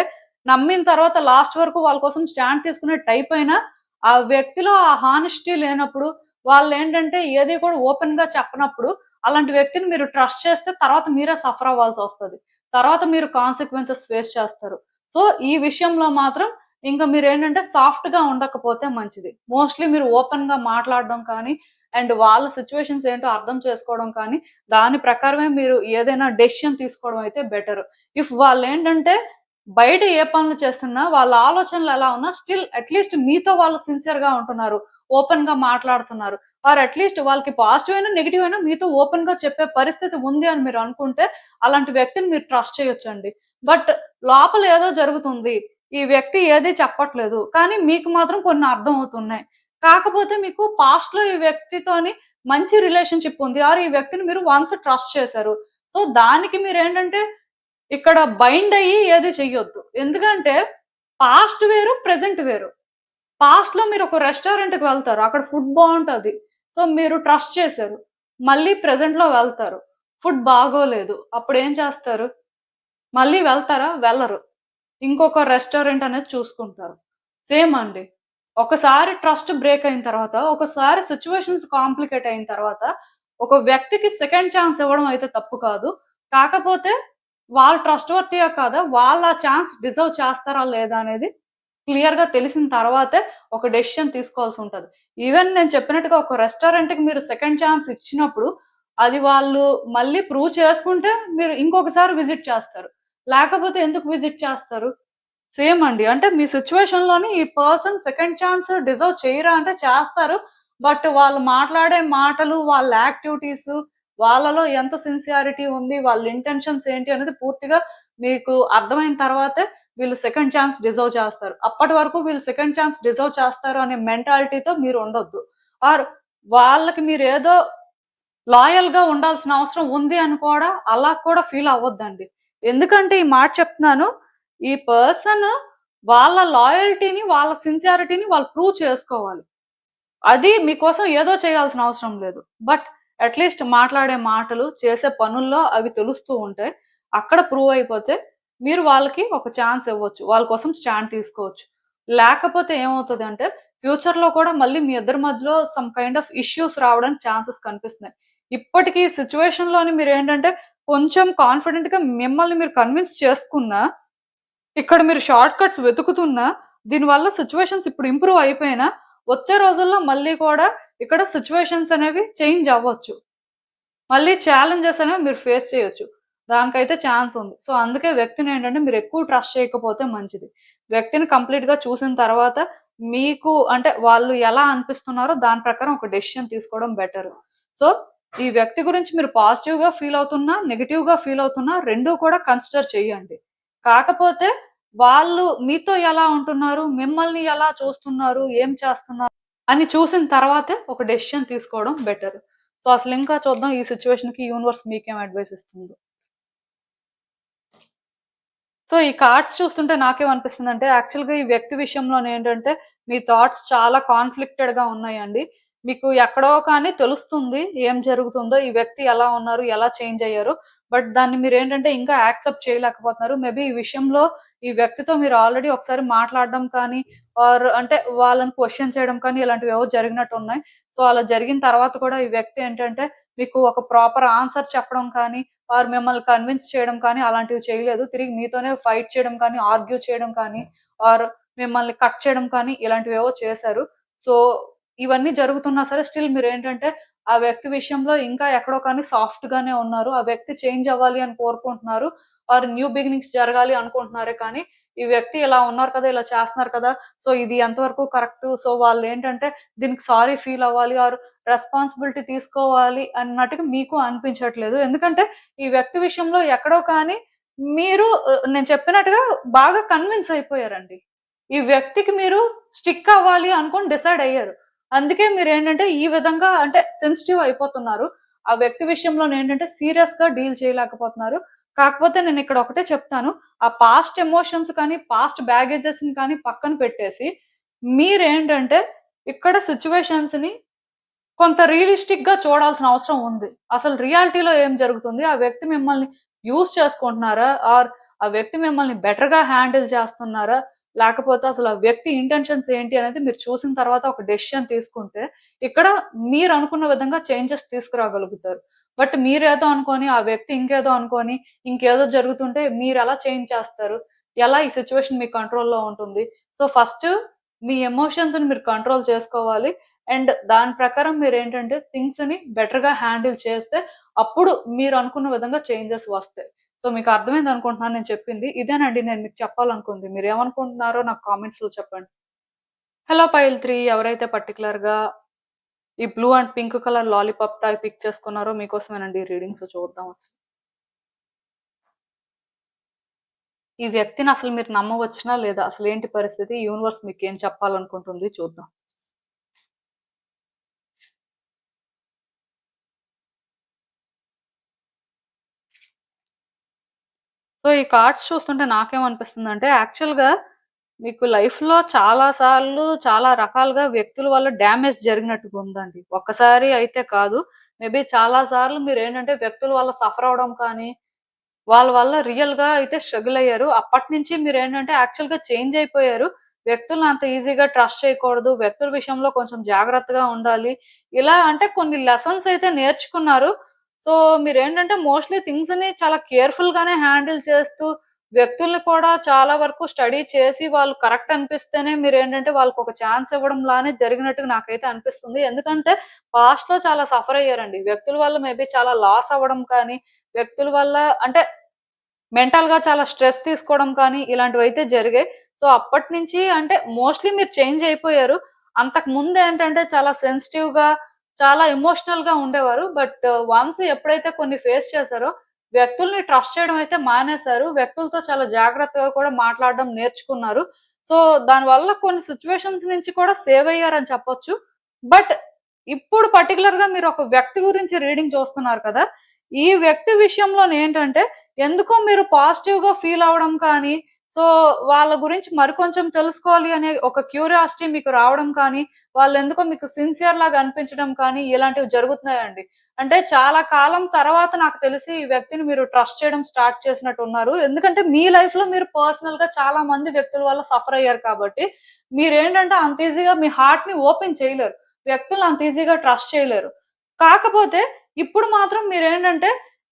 నమ్మిన తర్వాత లాస్ట్ వరకు వాళ్ళ కోసం స్టాండ్ తీసుకునే టైప్ అయినా, ఆ వ్యక్తిలో ఆ హానెస్టీ లేనప్పుడు వాళ్ళేంటంటే ఏది కూడా ఓపెన్‌గా చెప్పనప్పుడు అలాంటి వ్యక్తిని మీరు ట్రస్ట్ చేస్తే తర్వాత మీరే సఫర్ అవ్వాల్సొస్తది. తర్వాత మీరు కాన్సిక్వెన్సెస్ ఫేస్ చేస్తారు. సో, ఈ విషయంలో మాత్రం ఇంక మీరేంటంటే సాఫ్ట్‌గా ఉండకపోతే మంచిది. మోస్ట్‌లీ మీరు ఓపెన్‌గా మాట్లాడడం కానీ, అండ్ వాళ్ళ సిట్యుయేషన్స్ ఏంటో అర్థం చేసుకోవడం కానీ, దాని ప్రకారమే మీరు ఏదైనా డెసిషన్ తీసుకోవడం అయితే బెటరు. ఇఫ్ వాళ్ళేంటంటే బయట ఏ పనులు చేస్తున్నా, వాళ్ళ ఆలోచనలు ఎలా ఉన్నా స్టిల్ అట్‌లీస్ట్ మీతో వాళ్ళు సిన్సియర్‌గా ఉంటున్నారు. ఓపెన్‌గా మాట్లాడుతున్నారు. ఆర్ అట్‌లీస్ట్ వాళ్ళకి పాజిటివ్ అయినా, నెగెటివ్ అయినా మీతో ఓపెన్‌గా చెప్పే పరిస్థితి ఉంది అని మీరు అనుకుంటే, అలాంటి వ్యక్తిని మీరు ట్రస్ట్ చేయొచ్చండి. బట్ లోపల ఏదో జరుగుతుంది. ఈ వ్యక్తి ఏది చెప్పట్లేదు. కానీ మీకు మాత్రం కొన్ని అర్థమవుతున్నాయి. కాకపోతే మీకు పాస్ట్‌లో ఈ వ్యక్తితోని మంచి రిలేషన్‌షిప్ ఉంది. ఆర్ ఈ వ్యక్తిని మీరు వన్స్ ట్రస్ట్ చేశారు. సో, దానికి మీరేంటంటే ఇక్కడ బైండ్ అయ్యి ఏది చెయ్యొద్దు. ఎందుకంటే పాస్ట్ వేరు, ప్రెజెంట్ వేరు. పాస్ట్‌లో మీరొక రెస్టారెంట్‌కి వెళ్తారు. అక్కడ ఫుడ్ బావుంటది. సో, మీరు ట్రస్ట్ చేశారు. మళ్ళీ ప్రెజెంట్‌లో వెళ్తారు. ఫుడ్ బాగోలేదు. అప్పుడేం చేస్తారు? మళ్ళీ వెళ్తారా? వెళ్ళరు. ఇంకొక రెస్టారెంట్ అనేది చూసుకుంటారు. సేమ్ అండి. ఒకసారి ట్రస్ట్ బ్రేక్ అయిన తర్వాత, ఒకసారి సిట్యుయేషన్స్ కాంప్లికేట్ అయిన తర్వాత, ఒక వ్యక్తికి సెకండ్ ఛాన్స్ ఇవ్వడం అయితే తప్పు కాదు. కాకపోతే వాళ్ళు ట్రస్ట్ వర్తియా కాదా? వాళ్ళు ఆ ఛాన్స్ డిజర్వ్ చేస్తారా లేదా అనేది క్లియర్‌గా తెలిసిన తర్వాతే ఒక డెసిషన్ తీసుకోవాల్సుంటది. ఈవెన్ నేను చెప్పినట్టుగా ఒక రెస్టారెంట్‌కి మీరు సెకండ్ ఛాన్స్ ఇచ్చినప్పుడు, అది వాళ్ళు మళ్ళీ ప్రూవ్ చేసుకుంటే మీరు ఇంకొకసారి విజిట్ చేస్తారు. లేకపోతే ఎందుకు విజిట్ చేస్తారు? సేమ్ అండి. అంటే మీ సిట్యుయేషన్‌లోని ఈ పర్సన్ సెకండ్ ఛాన్స్ డిజర్వ్ చేయరా అంటే చేస్తారు. బట్ వాళ్ళు మాట్లాడే మాటలు, వాళ్ళ యాక్టివిటీసు, వాళ్ళలో ఎంత సిన్సియారిటీ ఉంది, వాళ్ళ ఇంటెన్షన్స్ ఏంటి అనేది పూర్తిగా మీకు అర్థమైన తర్వాతే వీళ్ళు సెకండ్ ఛాన్స్ డిజర్వ్ చేస్తారు. అప్పటి వరకు వీళ్ళు సెకండ్ ఛాన్స్ డిజర్వ్ చేస్తారు అనే మెంటాలిటీతో మీరు ఉండొద్దు. ఆర్ వాళ్ళకి మీరేదో లాయల్‌గా ఉండాల్సిన అవసరం ఉంది అని కూడా అలా కూడా ఫీల్ అవ్వొద్దండి. ఎందుకంటే ఈ మాట చెప్తున్నాను. ఈ పర్సన్ వాళ్ళ లాయల్టీని, వాళ్ళ సిన్సియారిటీని వాళ్ళు ప్రూవ్ చేసుకోవాలి. అది మీకోసం ఏదో చేయాల్సిన అవసరం లేదు. బట్ అట్‌లీస్ట్ మాట్లాడే మాటలు, చేసే పనుల్లో అవి తెలుస్తూ ఉంటే, అక్కడ ప్రూవ్ అయిపోతే మీరు వాళ్ళకి ఒక ఛాన్స్ ఇవ్వచ్చు. వాళ్ళ కోసం స్టాండ్ తీసుకోవచ్చు. లేకపోతే ఏమవుతదంటే ఫ్యూచర్‌లో కూడా మళ్ళీ మీ ఇద్దరి మధ్యలో సమ్ కైండ్ ఆఫ్ ఇష్యూస్ రావడానికి ఛాన్సెస్ కనిపిస్తున్నాయి. ఇప్పటికి ఈ సిట్యుయేషన్‌లోని మీరేంటంటే కొంచెం కాన్ఫిడెంట్‌గా మిమ్మల్ని మీరు కన్విన్స్ చేసుకున్నా, ఇక్కడ మీరు షార్ట్ కట్స్ వెతుకుతున్నా, దీనివల్ల సిట్యుయేషన్స్ ఇప్పుడు ఇంప్రూవ్ అయిపోయినా, వచ్చే రోజుల్లో మళ్ళీ కూడా ఇక్కడ సిట్యుయేషన్స్ అనేవి చేంజ్ అవ్వచ్చు. మళ్ళీ ఛాలెంజెస్ అనేవి మీరు ఫేస్ చేయొచ్చు. దానికైతే ఛాన్స్ ఉంది. సో, అందుకే వ్యక్తినేంటంటే మీరెక్కువ ట్రస్ట్ చేయకపోతే మంచిది. వ్యక్తిని కంప్లీట్‌గా చూసిన తర్వాత మీకు అంటే వాళ్ళు ఎలా అనిపిస్తున్నారో దాని ప్రకారం ఒక డెసిషన్ తీసుకోవడం బెటరు. సో, ఈ వ్యక్తి గురించి మీరు పాజిటివ్‌గా ఫీల్ అవుతున్నా, నెగెటివ్‌గా ఫీల్ అవుతున్నా 2 కూడా కన్సిడర్ చేయండి. కాకపోతే వాళ్ళు మీతో ఎలా ఉంటున్నారు, మిమ్మల్ని ఎలా చూస్తున్నారు, ఏం చేస్తున్నారు అని చూసిన తర్వాతే ఒక డెసిషన్ తీసుకోవడం బెటర్. సో, అసలింకా చూద్దాం ఈ సిట్యుయేషన్‌కి యూనివర్స్ మీకేం అడ్వైస్ ఇస్తుందో. సో, ఈ కార్డ్స్ చూస్తుంటే నాకేమనిపిస్తుందంటే, యాక్చువల్‌గా ఈ వ్యక్తి విషయంలోనేంటంటే, మీ థాట్స్ చాలా కాన్‌ఫ్లిక్టెడ్‌గా ఉన్నాయండి. మీకు ఎక్కడో కానీ తెలుస్తుంది ఏం జరుగుతుందో, ఈ వ్యక్తి ఎలా ఉన్నారు, ఎలా చేంజ్ అయ్యారో. బట్ దాన్ని మీరేంటంటే ఇంకా యాక్సెప్ట్ చేయలేకపోతున్నారు. మేబీ ఈ విషయంలో ఈ వ్యక్తితో మీరు ఆల్రెడీ ఒకసారి మాట్లాడడం కానీ, ఆర్ అంటే వాళ్ళని క్వెషన్ చేయడం కానీ ఇలాంటివేవో జరిగినట్టున్నాయి. సో, అలా జరిగిన తర్వాత కూడా ఈ వ్యక్తి ఏంటంటే, మీకు ఒక ప్రాపర్ ఆన్సర్ చెప్పడం కానీ, ఆర్ మిమ్మల్ని కన్విన్స్ చేయడం కానీ అలాంటివి చేయలేదు. తిరిగి మీతోనే ఫైట్ చేయడం కానీ, ఆర్గ్యూ చేయడం కానీ, ఆర్ మిమ్మల్ని కట్ చేయడం కానీ ఇలాంటివేవో చేశారు. సో, ఇవన్నీ జరుగుతున్నా సరే స్టిల్ మీరేంటంటే ఆ వ్యక్తి విషయంలో ఇంకా ఎక్కడో కానీ సాఫ్ట్‌గానే ఉన్నారు. ఆ వ్యక్తి చేంజ్ అవ్వాలి అని కోరుకుంటున్నారు. ఆర్ న్యూ బిగినింగ్స్ జరగాలి అనుకుంటున్నారే కానీ, ఈ వ్యక్తి ఇలా ఉన్నారు కదా! ఇలా చేస్తున్నారు కదా! సో, ఇది ఎంతవరకు కరెక్టు. సో, వాళ్ళేంటంటే దీనికి సారీ ఫీల్ అవ్వాలి ఆర్ రెస్పాన్సిబిలిటీ తీసుకోవాలి అన్నట్టుగా మీకు అనిపించట్లేదు. ఎందుకంటే ఈ వ్యక్తి విషయంలో ఎక్కడో కానీ మీరు నేను చెప్పినట్టుగా బాగా కన్విన్స్ అయిపోయారండి. ఈ వ్యక్తికి మీరు స్టిక్ అవ్వాలి అనుకోని డిసైడ్ అయ్యారు. అందుకే మీరేంటంటే ఈ విధంగా అంటే సెన్సిటివ్ అయిపోతున్నారు. ఆ వ్యక్తి విషయంలోనేంటంటే సీరియస్‌గా డీల్ చేయలేకపోతున్నారు. కాకపోతే నేనిక్కడ ఒకటే చెప్తాను. ఆ పాస్ట్ ఎమోషన్స్ కానీ, పాస్ట్ బ్యాగేజెస్‌ని కానీ పక్కన పెట్టేసి, మీరేంటంటే ఇక్కడ సిట్యుయేషన్స్‌ని కొంత రియలిస్టిక్‌గా చూడాల్సిన అవసరం ఉంది. అసలు రియాలిటీలో ఏం జరుగుతుంది? ఆ వ్యక్తి మిమ్మల్ని యూజ్ చేసుకుంటున్నారా? ఆర్ ఆ వ్యక్తి మిమ్మల్ని బెటర్‌గా హ్యాండిల్ చేస్తున్నారా? లేకపోతే అసలు ఆ వ్యక్తి ఇంటెన్షన్స్ ఏంటి అనేది మీరు చూసిన తర్వాత ఒక డెసిషన్ తీసుకుంటే, ఇక్కడ మీరనుకున్న విధంగా చేంజెస్ తీసుకురాగలుగుతారు. బట్ మీరేదో అనుకోని, ఆ వ్యక్తి ఇంకేదో అనుకోని, ఇంకేదో జరుగుతుంటే మీరెలా చేంజ్ చేస్తారు? ఎలా ఈ సిట్యుయేషన్ మీ కంట్రోల్‌లో ఉంటుంది? సో, ఫస్ట్ మీ ఎమోషన్స్‌ని మీరు కంట్రోల్ చేసుకోవాలి. అండ్ దాని ప్రకారం మీరేంటంటే థింగ్స్‌ని బెటర్‌గా హ్యాండిల్ చేస్తే అప్పుడు మీరనుకున్న విధంగా చేంజెస్ వస్తాయి. సో, మీకు అర్థమైందనుకుంటున్నాను నేను చెప్పింది. ఇదేనండి నేను మీకు చెప్పాలనుకుంది. మీరేమనుకుంటున్నారో నాకు కామెంట్స్‌లో చెప్పండి. హలో పైల్ 3 ఎవరైతే పర్టిక్యులర్‌గా ఈ blue and pink colour lollipop toy pick చేసుకున్నారో మీకోసమేనండి ఈ రీడింగ్స్ చూద్దాం అసలు. ఈ వ్యక్తిని అసలు మీరు నమ్మవచ్చునా లేదా? అసలేంటి పరిస్థితి? యూనివర్స్ మీకేం చెప్పాలనుకుంటుంది చూద్దాం. సో, ఈ కార్డ్స్ చూస్తుంటే నాకేమనిపిస్తుందంటే యాక్చువల్‌గా మీకు లైఫ్‌లో చాలా సార్లు, చాలా రకాలుగా వ్యక్తుల వల్ల డ్యామేజ్ జరిగినట్టుగా ఉందండి. ఒక్కసారి అయితే కాదు. మేబీ చాలా సార్లు మీరేంటంటే వ్యక్తుల వల్ల సఫర్ అవ్వడం కానీ, వాళ్ళ వల్ల రియల్‌గా అయితే స్ట్రగుల్ అయ్యారు. అప్పటినుంచి మీరేంటంటే యాక్చువల్‌గా చేంజ్ అయిపోయారు. వ్యక్తుల్ని అంత ఈజీగా ట్రస్ట్ చేయకూడదు. వ్యక్తుల విషయంలో కొంచెం జాగ్రత్తగా ఉండాలి. ఇలా అంటే కొన్ని లెసన్స్ అయితే నేర్చుకున్నారు. సో, మీరేంటంటే మోస్ట్‌లీ థింగ్స్‌ని చాలా కేర్‌ఫుల్‌గానే హ్యాండిల్ చేస్తూ, వ్యక్తుల్ని కూడా చాలా వరకు స్టడీ చేసి వాళ్ళు కరెక్ట్ అనిపిస్తేనే మీరేంటంటే వాళ్ళకొక ఛాన్స్ ఇవ్వడంలానే జరిగినట్టుగా నాకైతే అనిపిస్తుంది. ఎందుకంటే పాస్ట్‌లో చాలా సఫర్ అయ్యారండి. వ్యక్తుల వల్ల మేబీ చాలా లాస్ అవ్వడం కానీ, వ్యక్తుల వల్ల అంటే మెంటల్‌గా చాలా స్ట్రెస్ తీసుకోవడం కానీ, ఇలాంటివైతే జరిగాయి. సో, అప్పటినుంచి అంటే మోస్ట్‌లీ మీరు చేంజ్ అయిపోయారు. అంతకు ముందేంటంటే చాలా సెన్సిటివ్‌గా, చాలా ఎమోషనల్‌గా ఉండేవారు. బట్ వన్స్ ఎప్పుడైతే కొన్ని ఫేస్ చేసారో, వ్యక్తుల్ని ట్రస్ట్ చేయడం అయితే మానేశారు. వ్యక్తులతో చాలా జాగ్రత్తగా కూడా మాట్లాడడం నేర్చుకున్నారు. సో, దానివల్ల కొన్ని సిట్యుయేషన్స్ నుంచి కూడా సేవ్ అయ్యారని చెప్పొచ్చు. బట్ ఇప్పుడు పర్టిక్యులర్‌గా మీరు ఒక వ్యక్తి గురించి రీడింగ్ చూస్తున్నారు కదా! ఈ వ్యక్తి విషయంలోనేంటంటే ఎందుకో మీరు పాజిటివ్‌గా ఫీల్ అవ్వడం కానీ, సో, వాళ్ళ గురించి మరికొంచెం తెలుసుకోవాలి అనే ఒక క్యూరియాసిటీ మీకు రావడం కానీ, వాళ్ళెందుకో మీకు సిన్సియర్‌లాగా అనిపించడం కానీ, ఇలాంటివి జరుగుతున్నాయండి. అంటే చాలా కాలం తర్వాత నాకు తెలిసి ఈ వ్యక్తిని మీరు ట్రస్ట్ చేయడం స్టార్ట్ చేసినట్టున్నారు. ఎందుకంటే మీ లైఫ్‌లో మీరు పర్సనల్‌గా చాలా మంది వ్యక్తుల వల్ల సఫర్ అయ్యారు కాబట్టి, మీరేంటంటే అంత ఈజీగా మీ హార్ట్‌ని ఓపెన్ చేయలేరు. వ్యక్తుల్ని అంత ఈజీగా ట్రస్ట్ చేయలేరు. కాకపోతే ఇప్పుడు మాత్రం మీరేంటంటే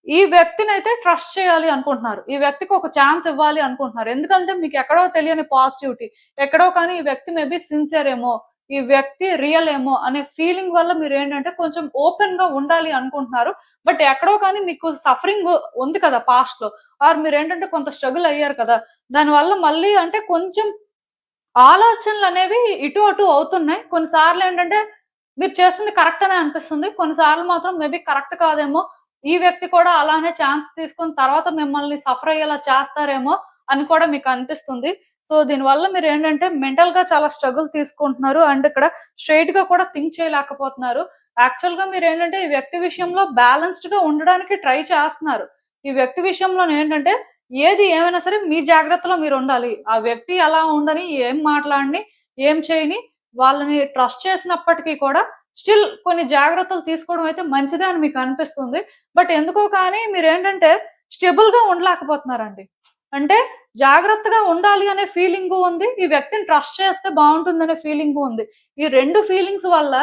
ఈ వ్యక్తినైతే ట్రస్ట్ చేయాలి అనుకుంటున్నారు. ఈ వ్యక్తికి ఒక ఛాన్స్ ఇవ్వాలి అనుకుంటున్నారు. ఎందుకంటే మీకెక్కడో తెలియని పాజిటివిటీ, ఎక్కడో కానీ ఈ వ్యక్తి మేబీ సిన్సియర్ ఏమో, ఈ వ్యక్తి రియల్ ఏమో అనే ఫీలింగ్ వల్ల మీరేంటంటే కొంచెం ఓపెన్‌గా ఉండాలి అనుకుంటున్నారు. బట్ ఎక్కడో కానీ మీకు సఫరింగ్ ఉంది కదా పాస్ట్‌లో. ఆర్ మీరేంటంటే కొంత స్ట్రగుల్ అయ్యారు కదా! దానివల్ల మళ్ళీ అంటే కొంచెం ఆలోచనలనేవి ఇటు అటు అవుతున్నాయి. కొన్నిసార్లేంటంటే మీరు చేస్తుంది కరెక్ట్ అనే అనిపిస్తుంది. కొన్నిసార్లు మాత్రం మేబీ కరెక్ట్ కాదేమో! ఈ వ్యక్తి కూడా అలానే ఛాన్స్ తీసుకొని తర్వాత మిమ్మల్ని సఫర్ అయ్యేలా చేస్తారేమో అని కూడా మీకు అనిపిస్తుంది. సో, దీనివల్ల మీరేంటంటే మెంటల్‌గా చాలా స్ట్రగుల్ తీసుకుంటున్నారు. అండ్ ఇక్కడ స్ట్రెయిట్‌గా కూడా థింక్ చేయలేకపోతున్నారు. యాక్చువల్‌గా మీరేంటంటే ఈ వ్యక్తి విషయంలో బ్యాలెన్స్డ్‌గా ఉండడానికి ట్రై చేస్తున్నారు. ఈ వ్యక్తి విషయంలోనేంటంటే ఏది ఏమైనా సరే మీ జాగ్రత్తలో మీరుండాలి. ఆ వ్యక్తి ఎలా ఉండని, ఏం మాట్లాడని, ఏం చేయని వాళ్ళని ట్రస్ట్ చేసినప్పటికీ కూడా స్టిల్ కొన్ని జాగ్రత్తలు తీసుకోవడం అయితే మంచిదే అని మీకు అనిపిస్తుంది. బట్ ఎందుకో కానీ మీరేంటంటే స్టెబుల్‌గా ఉండలేకపోతున్నారండి. అంటే జాగ్రత్తగా ఉండాలి అనే ఫీలింగు ఉంది. ఈ వ్యక్తిని ట్రస్ట్ చేస్తే బావుంటుందనే ఫీలింగు ఉంది. ఈ 2 ఫీలింగ్స్ వల్ల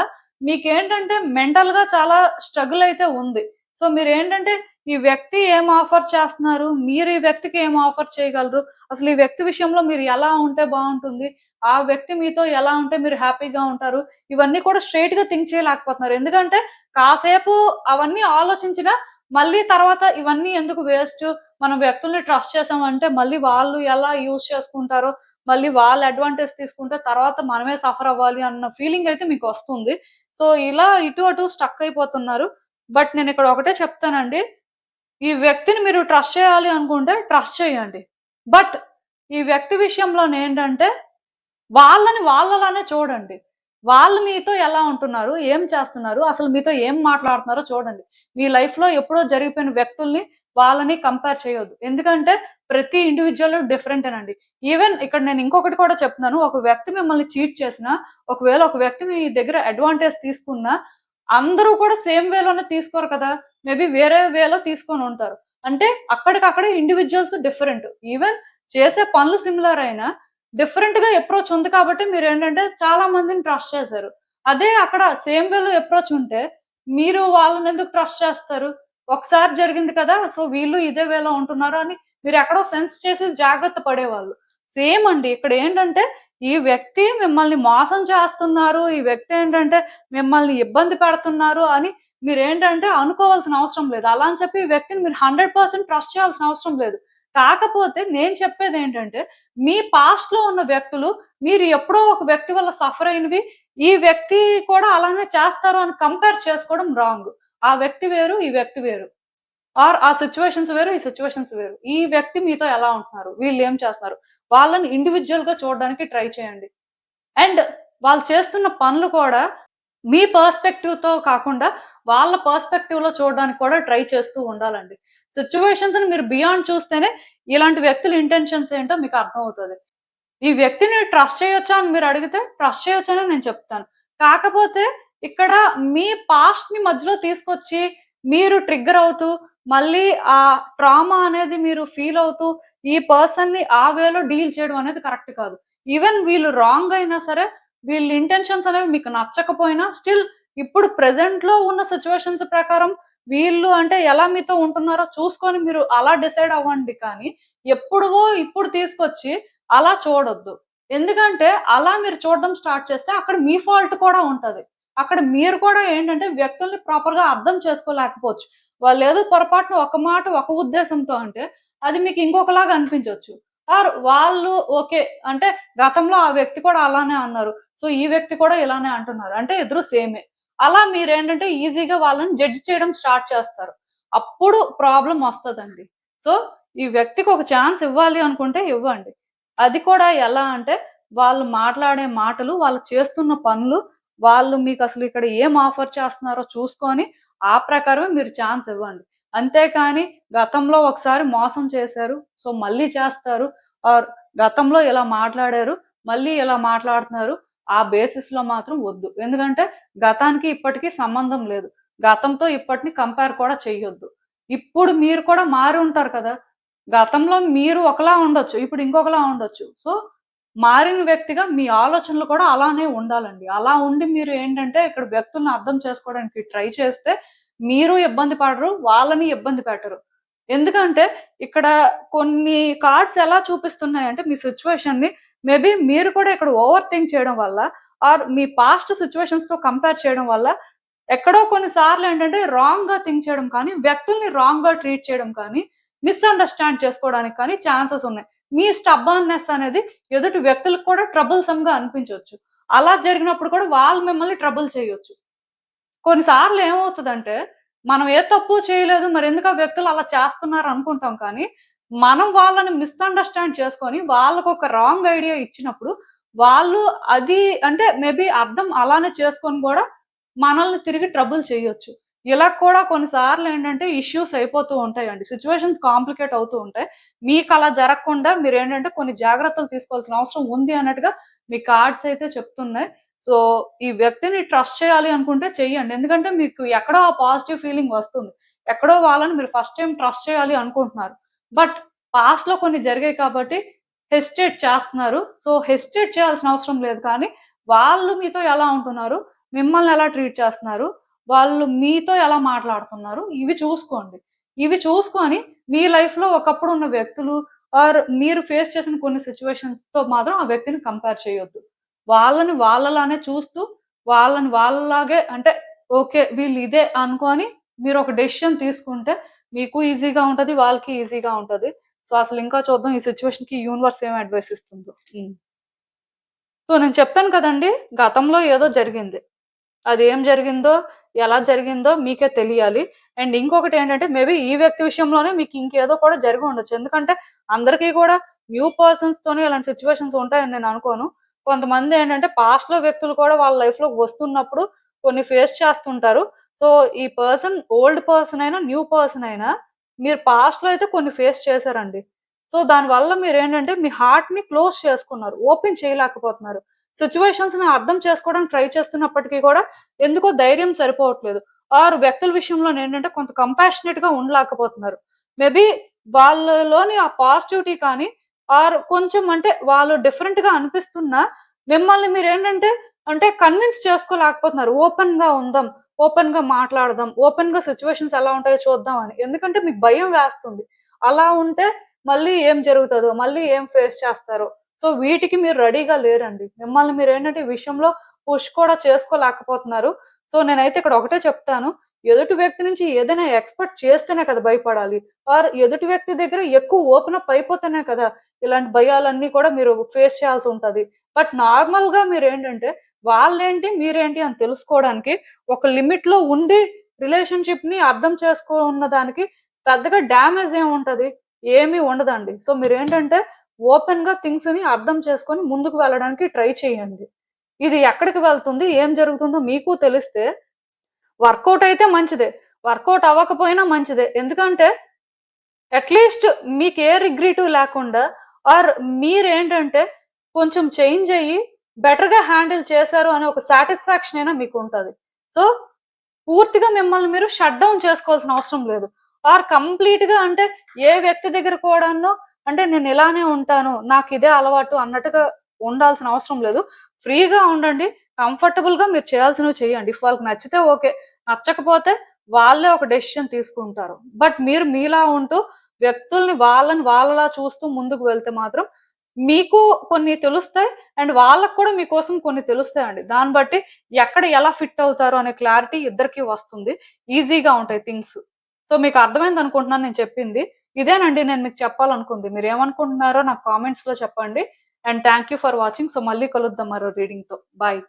మీకేంటంటే మెంటల్‌గా చాలా స్ట్రగుల్ అయితే ఉంది. సో, మీరేంటంటే ఈ వ్యక్తి ఏం ఆఫర్ చేస్తున్నారు? మీరు ఈ వ్యక్తికి ఏం ఆఫర్ చేయగలరు? అసలు ఈ వ్యక్తి విషయంలో మీరు ఎలా ఉంటే బావుంటుంది? ఆ వ్యక్తి మీతో ఎలా ఉంటే మీరు హ్యాపీగా ఉంటారు? ఇవన్నీ కూడా స్ట్రెయిట్‌గా థింక్ చేయలేకపోతున్నారు. ఎందుకంటే కాసేపు అవన్నీ ఆలోచించినా మళ్ళీ తర్వాత ఇవన్నీ ఎందుకు వేస్ట్? మనం వ్యక్తుల్ని ట్రస్ట్ చేసామంటే మళ్ళీ వాళ్ళు ఎలా యూజ్ చేసుకుంటారో, మళ్ళీ వాళ్ళు అడ్వాంటేజ్ తీసుకుంటే తర్వాత మనమే సఫర్ అవ్వాలి అన్న ఫీలింగ్ అయితే మీకొస్తుంది. సో, ఇలా ఇటు అటు స్టక్ అయిపోతున్నారు. బట్ నేనిక్కడ ఒకటే చెప్తానండి. ఈ వ్యక్తిని మీరు ట్రస్ట్ చేయాలి అనుకుంటే ట్రస్ట్ చేయండి. బట్ ఈ వ్యక్తి విషయంలోనేంటంటే వాళ్ళని వాళ్ళలానే చూడండి. వాళ్ళు మీతో ఎలా ఉంటున్నారు? ఏం చేస్తున్నారు? అసలు మీతో ఏం మాట్లాడుతున్నారో చూడండి. మీ లైఫ్‌లో ఎప్పుడో జరిగిపోయిన వ్యక్తుల్ని, వాళ్ళని కంపేర్ చేయొద్దు. ఎందుకంటే ప్రతి ఇండివిడ్యువల్ డిఫరెంటేనండి. ఈవెన్ ఇక్కడ నేను ఇంకొకటి కూడా చెప్తున్నాను. ఒక వ్యక్తి మిమ్మల్ని చీట్ చేసినా, ఒకవేళ ఒక వ్యక్తి మీ దగ్గర అడ్వాంటేజ్ తీసుకున్నా, అందరూ కూడా సేమ్ వేలోనే తీసుకోరు కదా! మేబీ వేరే వేలో తీసుకొనుంటారు. అంటే అక్కడికక్కడే ఇండివిడ్యువల్స్ డిఫరెంట్. ఈవెన్ చేసే పనులు సిమిలర్ అయినా డిఫరెంట్‌గా అప్రోచ్ ఉంది కాబట్టి మీరేంటంటే చాలా మందిని ట్రస్ట్ చేశారు. అదే అక్కడ సేమ్ వేలో అప్రోచ్ ఉంటే మీరు వాళ్ళనెందుకు ట్రస్ట్ చేస్తారు? ఒకసారి జరిగింది కదా! సో, వీళ్ళు ఇదే వేలో ఉంటున్నారు అని మీరెక్కడో సెన్స్ చేసి జాగ్రత్త పడేవాళ్ళు. సేమ్ అండి. ఇక్కడేంటంటే ఈ వ్యక్తి మిమ్మల్ని మోసం చేస్తున్నారు. ఈ వ్యక్తి ఏంటంటే మిమ్మల్ని ఇబ్బంది పెడుతున్నారు అని మీరేంటంటే అనుకోవాల్సిన అవసరం లేదు. అలా అని చెప్పి ఈ వ్యక్తిని మీరు 100% ట్రస్ట్ చేయాల్సిన అవసరం లేదు. కాకపోతే నేను చెప్పేదేంటంటే మీ పాస్ట్‌లో ఉన్న వ్యక్తులు మీరు ఎప్పుడో ఒక వ్యక్తి వల్ల సఫర్ అయినవి, ఈ వ్యక్తి కూడా అలానే చేస్తారు అని కంపేర్ చేసుకోవడం రాంగ్. ఆ వ్యక్తి వేరు, ఈ వ్యక్తి వేరు. ఆర్ ఆ సిట్యుయేషన్స్ వేరు, ఈ సిట్యుయేషన్స్ వేరు. ఈ వ్యక్తి మీతో ఎలా ఉంటున్నారు? వీళ్ళేం చేస్తున్నారు? వాళ్ళని ఇండివిడ్యుయల్‌గా చూడడానికి ట్రై చేయండి. అండ్ వాళ్ళు చేస్తున్న పనులు కూడా మీ పర్స్‌పెక్టివ్‌తో కాకుండా వాళ్ళ పర్స్‌పెక్టివ్‌లో చూడడానికి కూడా ట్రై చేస్తూ ఉండాలండి. సిట్యుయేషన్స్‌ని మీరు బియాండ్ చూస్తేనే ఇలాంటి వ్యక్తుల ఇంటెన్షన్స్ ఏంటో మీకు అర్థమవుతది. ఈ వ్యక్తిని ట్రస్ట్ చేయొచ్చా అని మీరడిగితే ట్రస్ట్ చేయొచ్చనే నేను చెప్తాను. కాకపోతే ఇక్కడ మీ పాస్ట్‌ని మధ్యలో తీసుకొచ్చి మీరు ట్రిగ్గర్ అవుతూ, మళ్ళీ ఆ ట్రామా అనేది మీరు ఫీల్ అవుతూ, ఈ పర్సన్‌ని ఆ వేలో డీల్ చేయడం అనేది కరెక్ట్ కాదు. ఈవెన్ వీళ్ళు రాంగ్ అయినా సరే, వీళ్ళ ఇంటెన్షన్స్ అనేవి మీకు నచ్చకపోయినా స్టిల్ ఇప్పుడు ప్రెజెంట్‌లో ఉన్న సిట్యుయేషన్స్ ప్రకారం వీళ్ళు అంటే ఎలా మీతో ఉంటున్నారో చూసుకొని మీరు అలా డిసైడ్ అవ్వండి కానీ, ఎప్పుడువో ఇప్పుడు తీసుకొచ్చి అలా చూడొద్దు. ఎందుకంటే అలా మీరు చూడడం స్టార్ట్ చేస్తే అక్కడ మీ ఫాల్ట్ కూడా ఉంటది. అక్కడ మీరు కూడా ఏంటంటే వ్యక్తుల్ని ప్రాపర్‌గా అర్థం చేసుకోలేకపోవచ్చు. వాళ్ళేదో పొరపాటున ఒక మాట, ఒక ఉద్దేశంతో అంటే అది మీకు ఇంకొకలాగా అనిపించొచ్చు. ఆర్ వాళ్ళు ఓకే. అంటే గతంలో ఆ వ్యక్తి కూడా అలానే అన్నారు. సో, ఈ వ్యక్తి కూడా ఇలానే అంటున్నారు. అంటే ఇద్దరు సేమే. అలా మీరేంటంటే ఈజీగా వాళ్ళని జడ్జ్ చేయడం స్టార్ట్ చేస్తారు. అప్పుడు ప్రాబ్లమ్ వస్తదండి. సో, ఈ వ్యక్తికి ఒక ఛాన్స్ ఇవ్వాలి అనుకుంటే ఇవ్వండి. అది కూడా ఎలా అంటే, వాళ్ళు మాట్లాడే మాటలు, వాళ్ళు చేస్తున్న పనులు, వాళ్ళు మీకసలు ఇక్కడ ఏం ఆఫర్ చేస్తున్నారో చూసుకొని, ఆ ప్రకారమే మీరు ఛాన్స్ ఇవ్వండి. అంతేకాని గతంలో ఒకసారి మోసం చేశారు. సో, మళ్ళీ చేస్తారు. ఆర్ గతంలో ఇలా మాట్లాడారు. మళ్ళీ ఇలా మాట్లాడుతున్నారు. ఆ బేసిస్‌లో మాత్రం వద్దు. ఎందుకంటే గతానికి ఇప్పటికి సంబంధం లేదు. గతంతో ఇప్పటిని కంపేర్ కూడా చెయ్యొద్దు. ఇప్పుడు మీరు కూడా మారి ఉంటారు కదా! గతంలో మీరు ఒకలా ఉండొచ్చు. ఇప్పుడు ఇంకొకలా ఉండొచ్చు. సో, మారిన వ్యక్తిగా మీ ఆలోచనలు కూడా అలానే ఉండాలండి. అలా ఉండి మీరు ఏంటంటే ఇక్కడ వ్యక్తుల్ని అర్థం చేసుకోవడానికి ట్రై చేస్తే మీరు ఇబ్బంది పడరు. వాళ్ళని ఇబ్బంది పెట్టరు. ఎందుకంటే ఇక్కడ కొన్ని కార్డ్స్ ఎలా చూపిస్తున్నాయంటే మీ సిట్యుయేషన్‌ని మేబీ మీరు కూడా ఇక్కడ ఓవర్ థింక్ చేయడం వల్ల ఆర్ మీ పాస్ట్ సిట్యుయేషన్స్‌తో కంపేర్ చేయడం వల్ల ఎక్కడో కొన్ని సార్లేంటంటే రాంగ్‌గా థింక్ చేయడం కానీ, వ్యక్తుల్ని రాంగ్‌గా ట్రీట్ చేయడం కానీ, మిస్‌అండర్‌స్టాండ్ చేసుకోవడానికి కానీ ఛాన్సెస్ ఉన్నాయి. మీ స్టబ్బర్న్‌నెస్ అనేది ఎదుటి వ్యక్తులకు కూడా ట్రబుల్సమ్‌గా అనిపించొచ్చు. అలా జరిగినప్పుడు కూడా వాళ్ళు మిమ్మల్ని ట్రబుల్ చేయొచ్చు. కొన్ని సార్లు ఏమవుతదంటే, మనం ఏ తప్పు చేయలేదు మరెందుకు ఆ వ్యక్తులు అలా చేస్తున్నారు అనుకుంటాం కానీ, మనం వాళ్ళని మిస్‌అండర్‌స్టాండ్ చేసుకొని వాళ్ళకొక రాంగ్ ఐడియా ఇచ్చినప్పుడు, వాళ్ళు అది అంటే మేబీ అర్థం అలానే చేసుకొని గూడా మనల్ని తిరిగి ట్రబుల్ చేయొచ్చు. ఇలా కూడా కొన్ని సార్లేంటంటే ఇష్యూస్ అయిపోతూ ఉంటాయండి. సిట్యుయేషన్స్ కాంప్లికేట్ అవుతూ ఉంటాయి. మీకలా జరగకుండా మీరేంటంటే కొన్ని జాగ్రత్తలు తీసుకోవాల్సిన అవసరం ఉంది అన్నట్టుగా మీ కార్డ్స్ అయితే చెప్తున్నాయి. సో, ఈ వ్యక్తిని ట్రస్ట్ చేయాలి అనుకుంటే చెయ్యండి. ఎందుకంటే మీకు ఎక్కడో ఆ పాజిటివ్ ఫీలింగ్ వస్తుంది. ఎక్కడో వాళ్ళని మీరు ఫస్ట్ టైమ్ ట్రస్ట్ చేయాలి అనుకుంటున్నారు. బట్ పాస్ట్‌లో కొన్ని జరిగాయి కాబట్టి హెసిటేట్ చేస్తున్నారు. సో, హెసిటేట్ చేయాల్సిన అవసరం లేదు కానీ, వాళ్ళు మీతో ఎలా ఉంటున్నారు? మిమ్మల్ని ఎలా ట్రీట్ చేస్తున్నారు? వాళ్ళు మీతో ఎలా మాట్లాడుతున్నారు? ఇవి చూసుకోండి. ఇవి చూసుకొని మీ లైఫ్‌లో ఒకప్పుడు ఉన్న వ్యక్తులు ఆర్ మీరు ఫేస్ చేసిన కొన్ని సిట్యుయేషన్స్‌తో మాత్రం ఆ వ్యక్తిని కంపేర్ చేయొద్దు. వాళ్ళని వాళ్ళలానే చూస్తూ, వాళ్ళని వాళ్ళలాగే అంటే ఓకే. వీళ్ళు ఇదే అనుకోని మీరు ఒక డెసిషన్ తీసుకుంటే మీకు ఈజీగా ఉంటది. వాళ్ళకి ఈజీగా ఉంటది. సో, అసలు ఇంకా చూద్దాం ఈ సిట్యుయేషన్‌కి యూనివర్స్ ఏం అడ్వైస్ ఇస్తుందో. సో, నేను చెప్పాను కదండీ! గతంలో ఏదో జరిగింది. అదేం జరిగిందో, ఎలా జరిగిందో మీకే తెలియాలి. అండ్ ఇంకొకటేంటంటే మేబీ ఈ వ్యక్తి విషయంలోనే మీకు ఇంకేదో కూడా జరిగి ఉండొచ్చు. ఎందుకంటే అందరికీ కూడా న్యూ పర్సన్స్‌తోనే ఇలాంటి సిట్యుయేషన్స్ ఉంటాయని నేను అనుకోను. కొంతమందేంటంటే పాస్ట్‌లో వ్యక్తులు కూడా వాళ్ళ లైఫ్‌లోకి వస్తున్నప్పుడు కొన్ని ఫేస్ చేస్తుంటారు. సో, ఈ పర్సన్ ఓల్డ్ పర్సన్ అయినా, న్యూ పర్సన్ అయినా మీరు పాస్ట్‌లో అయితే కొన్ని ఫేస్ చేసారండి. సో, దానివల్ల మీరేంటంటే మీ హార్ట్‌ని క్లోజ్ చేసుకున్నారు. ఓపెన్ చేయలేకపోతున్నారు. సిట్యుయేషన్స్‌ని అర్థం చేసుకోవడానికి ట్రై చేస్తున్నప్పటికీ కూడా ఎందుకో ధైర్యం సరిపోవట్లేదు. ఆర్ వ్యక్తుల విషయంలోనేంటంటే కొంత కంపాషనేట్‌గా ఉండలేకపోతున్నారు. మేబీ వాళ్ళలోని ఆ పాజిటివిటీ కానీ ఆర్ కొంచెం అంటే వాళ్ళు డిఫరెంట్‌గా అనిపిస్తున్నా మిమ్మల్ని మీరేంటంటే అంటే కన్విన్స్ చేసుకోలేకపోతున్నారు. ఓపెన్‌గా ఉందాం, ఓపెన్‌గా మాట్లాడదాం, ఓపెన్‌గా సిట్యుయేషన్స్ ఎలా ఉంటాయో చూద్దాం అని. ఎందుకంటే మీకు భయం వేస్తుంది. అలా ఉంటే మళ్ళీ ఏం జరుగుతదో, మళ్ళీ ఏం ఫేస్ చేస్తారో. సో, వీటికి మీరు రెడీగా లేరండి. మిమ్మల్ని మీరేంటంటే ఈ విషయంలో పుష్ కూడా చేసుకోలేకపోతున్నారు. సో, నేనైతే ఇక్కడ ఒకటే చెప్తాను. ఎదుటి వ్యక్తి నుంచి ఏదైనా ఎక్స్‌పెక్ట్ చేస్తేనే కదా భయపడాలి. ఆర్ ఎదుటి వ్యక్తి దగ్గర ఎక్కువ ఓపెన్ అప్ అయిపోతేనే కదా ఇలాంటి భయాలన్నీ కూడా మీరు ఫేస్ చేయాల్సుంటది. బట్ నార్మల్‌గా మీరేంటంటే వాళ్ళేంటి, మీరేంటి అని తెలుసుకోవడానికి ఒక లిమిట్‌లో ఉండి రిలేషన్‌షిప్‌ని అర్థం చేసుకున్న దానికి పెద్దగా డ్యామేజ్ ఏముంటది? ఏమీ ఉండదండి. సో, మీరేంటంటే ఓపెన్‌గా థింగ్స్‌ని అర్థం చేసుకొని ముందుకు వెళ్ళడానికి ట్రై చేయండి. ఇది ఎక్కడికి వెళ్తుంది? ఏం జరుగుతుందో మీకు తెలిస్తే వర్కౌట్ అయితే మంచిదే. వర్కౌట్ అవ్వకపోయినా మంచిదే. ఎందుకంటే అట్‌లీస్ట్ మీకే రిగ్రెటు లేకుండా ఆర్ మీరేంటంటే కొంచెం చేంజ్ అయ్యి బెటర్‌గా హ్యాండిల్ చేశారు అనే ఒక సాటిస్ఫాక్షన్ అయినా మీకుంటది. సో, పూర్తిగా మిమ్మల్ని మీరు షట్ డౌన్ చేసుకోవాల్సిన అవసరం లేదు. ఆర్ కంప్లీట్‌గా అంటే ఏ వ్యక్తి దగ్గర కూడాను అంటే నేను ఇలానే ఉంటాను. నాకిదే అలవాటు అన్నట్టుగా ఉండాల్సిన అవసరం లేదు. ఫ్రీగా ఉండండి. కంఫర్టబుల్‌గా మీరు చేయాల్సినవి చేయండి. ఇఫ్ వాళ్ళకి నచ్చితే ఓకే. నచ్చకపోతే వాళ్ళే ఒక డెసిషన్ తీసుకుంటారు. బట్ మీరు మీలా ఉంటూ వ్యక్తుల్ని వాళ్ళని వాళ్ళలా చూస్తూ ముందుకు వెళ్తే మాత్రం మీకు కొన్ని తెలుస్తాయి. అండ్ వాళ్ళకి కూడా మీకోసం కొన్ని తెలుస్తాయండి. దాన్ని బట్టి ఎక్కడ ఎలా ఫిట్ అవుతారు అనే క్లారిటీ ఇద్దరికీ వస్తుంది. ఈజీగా ఉంటాయి థింగ్స్. సో, మీకు అర్థమైందనుకుంటున్నాను నేను చెప్పింది. ఇదేనండి నేను మీకు చెప్పాలనుకుంది. మీరేమనుకుంటున్నారో నాకు కామెంట్స్‌లో చెప్పండి. And thank you for watching. So, మళ్ళీ కలుద్దాం మరో రీడింగ్‌తో. బాయ్.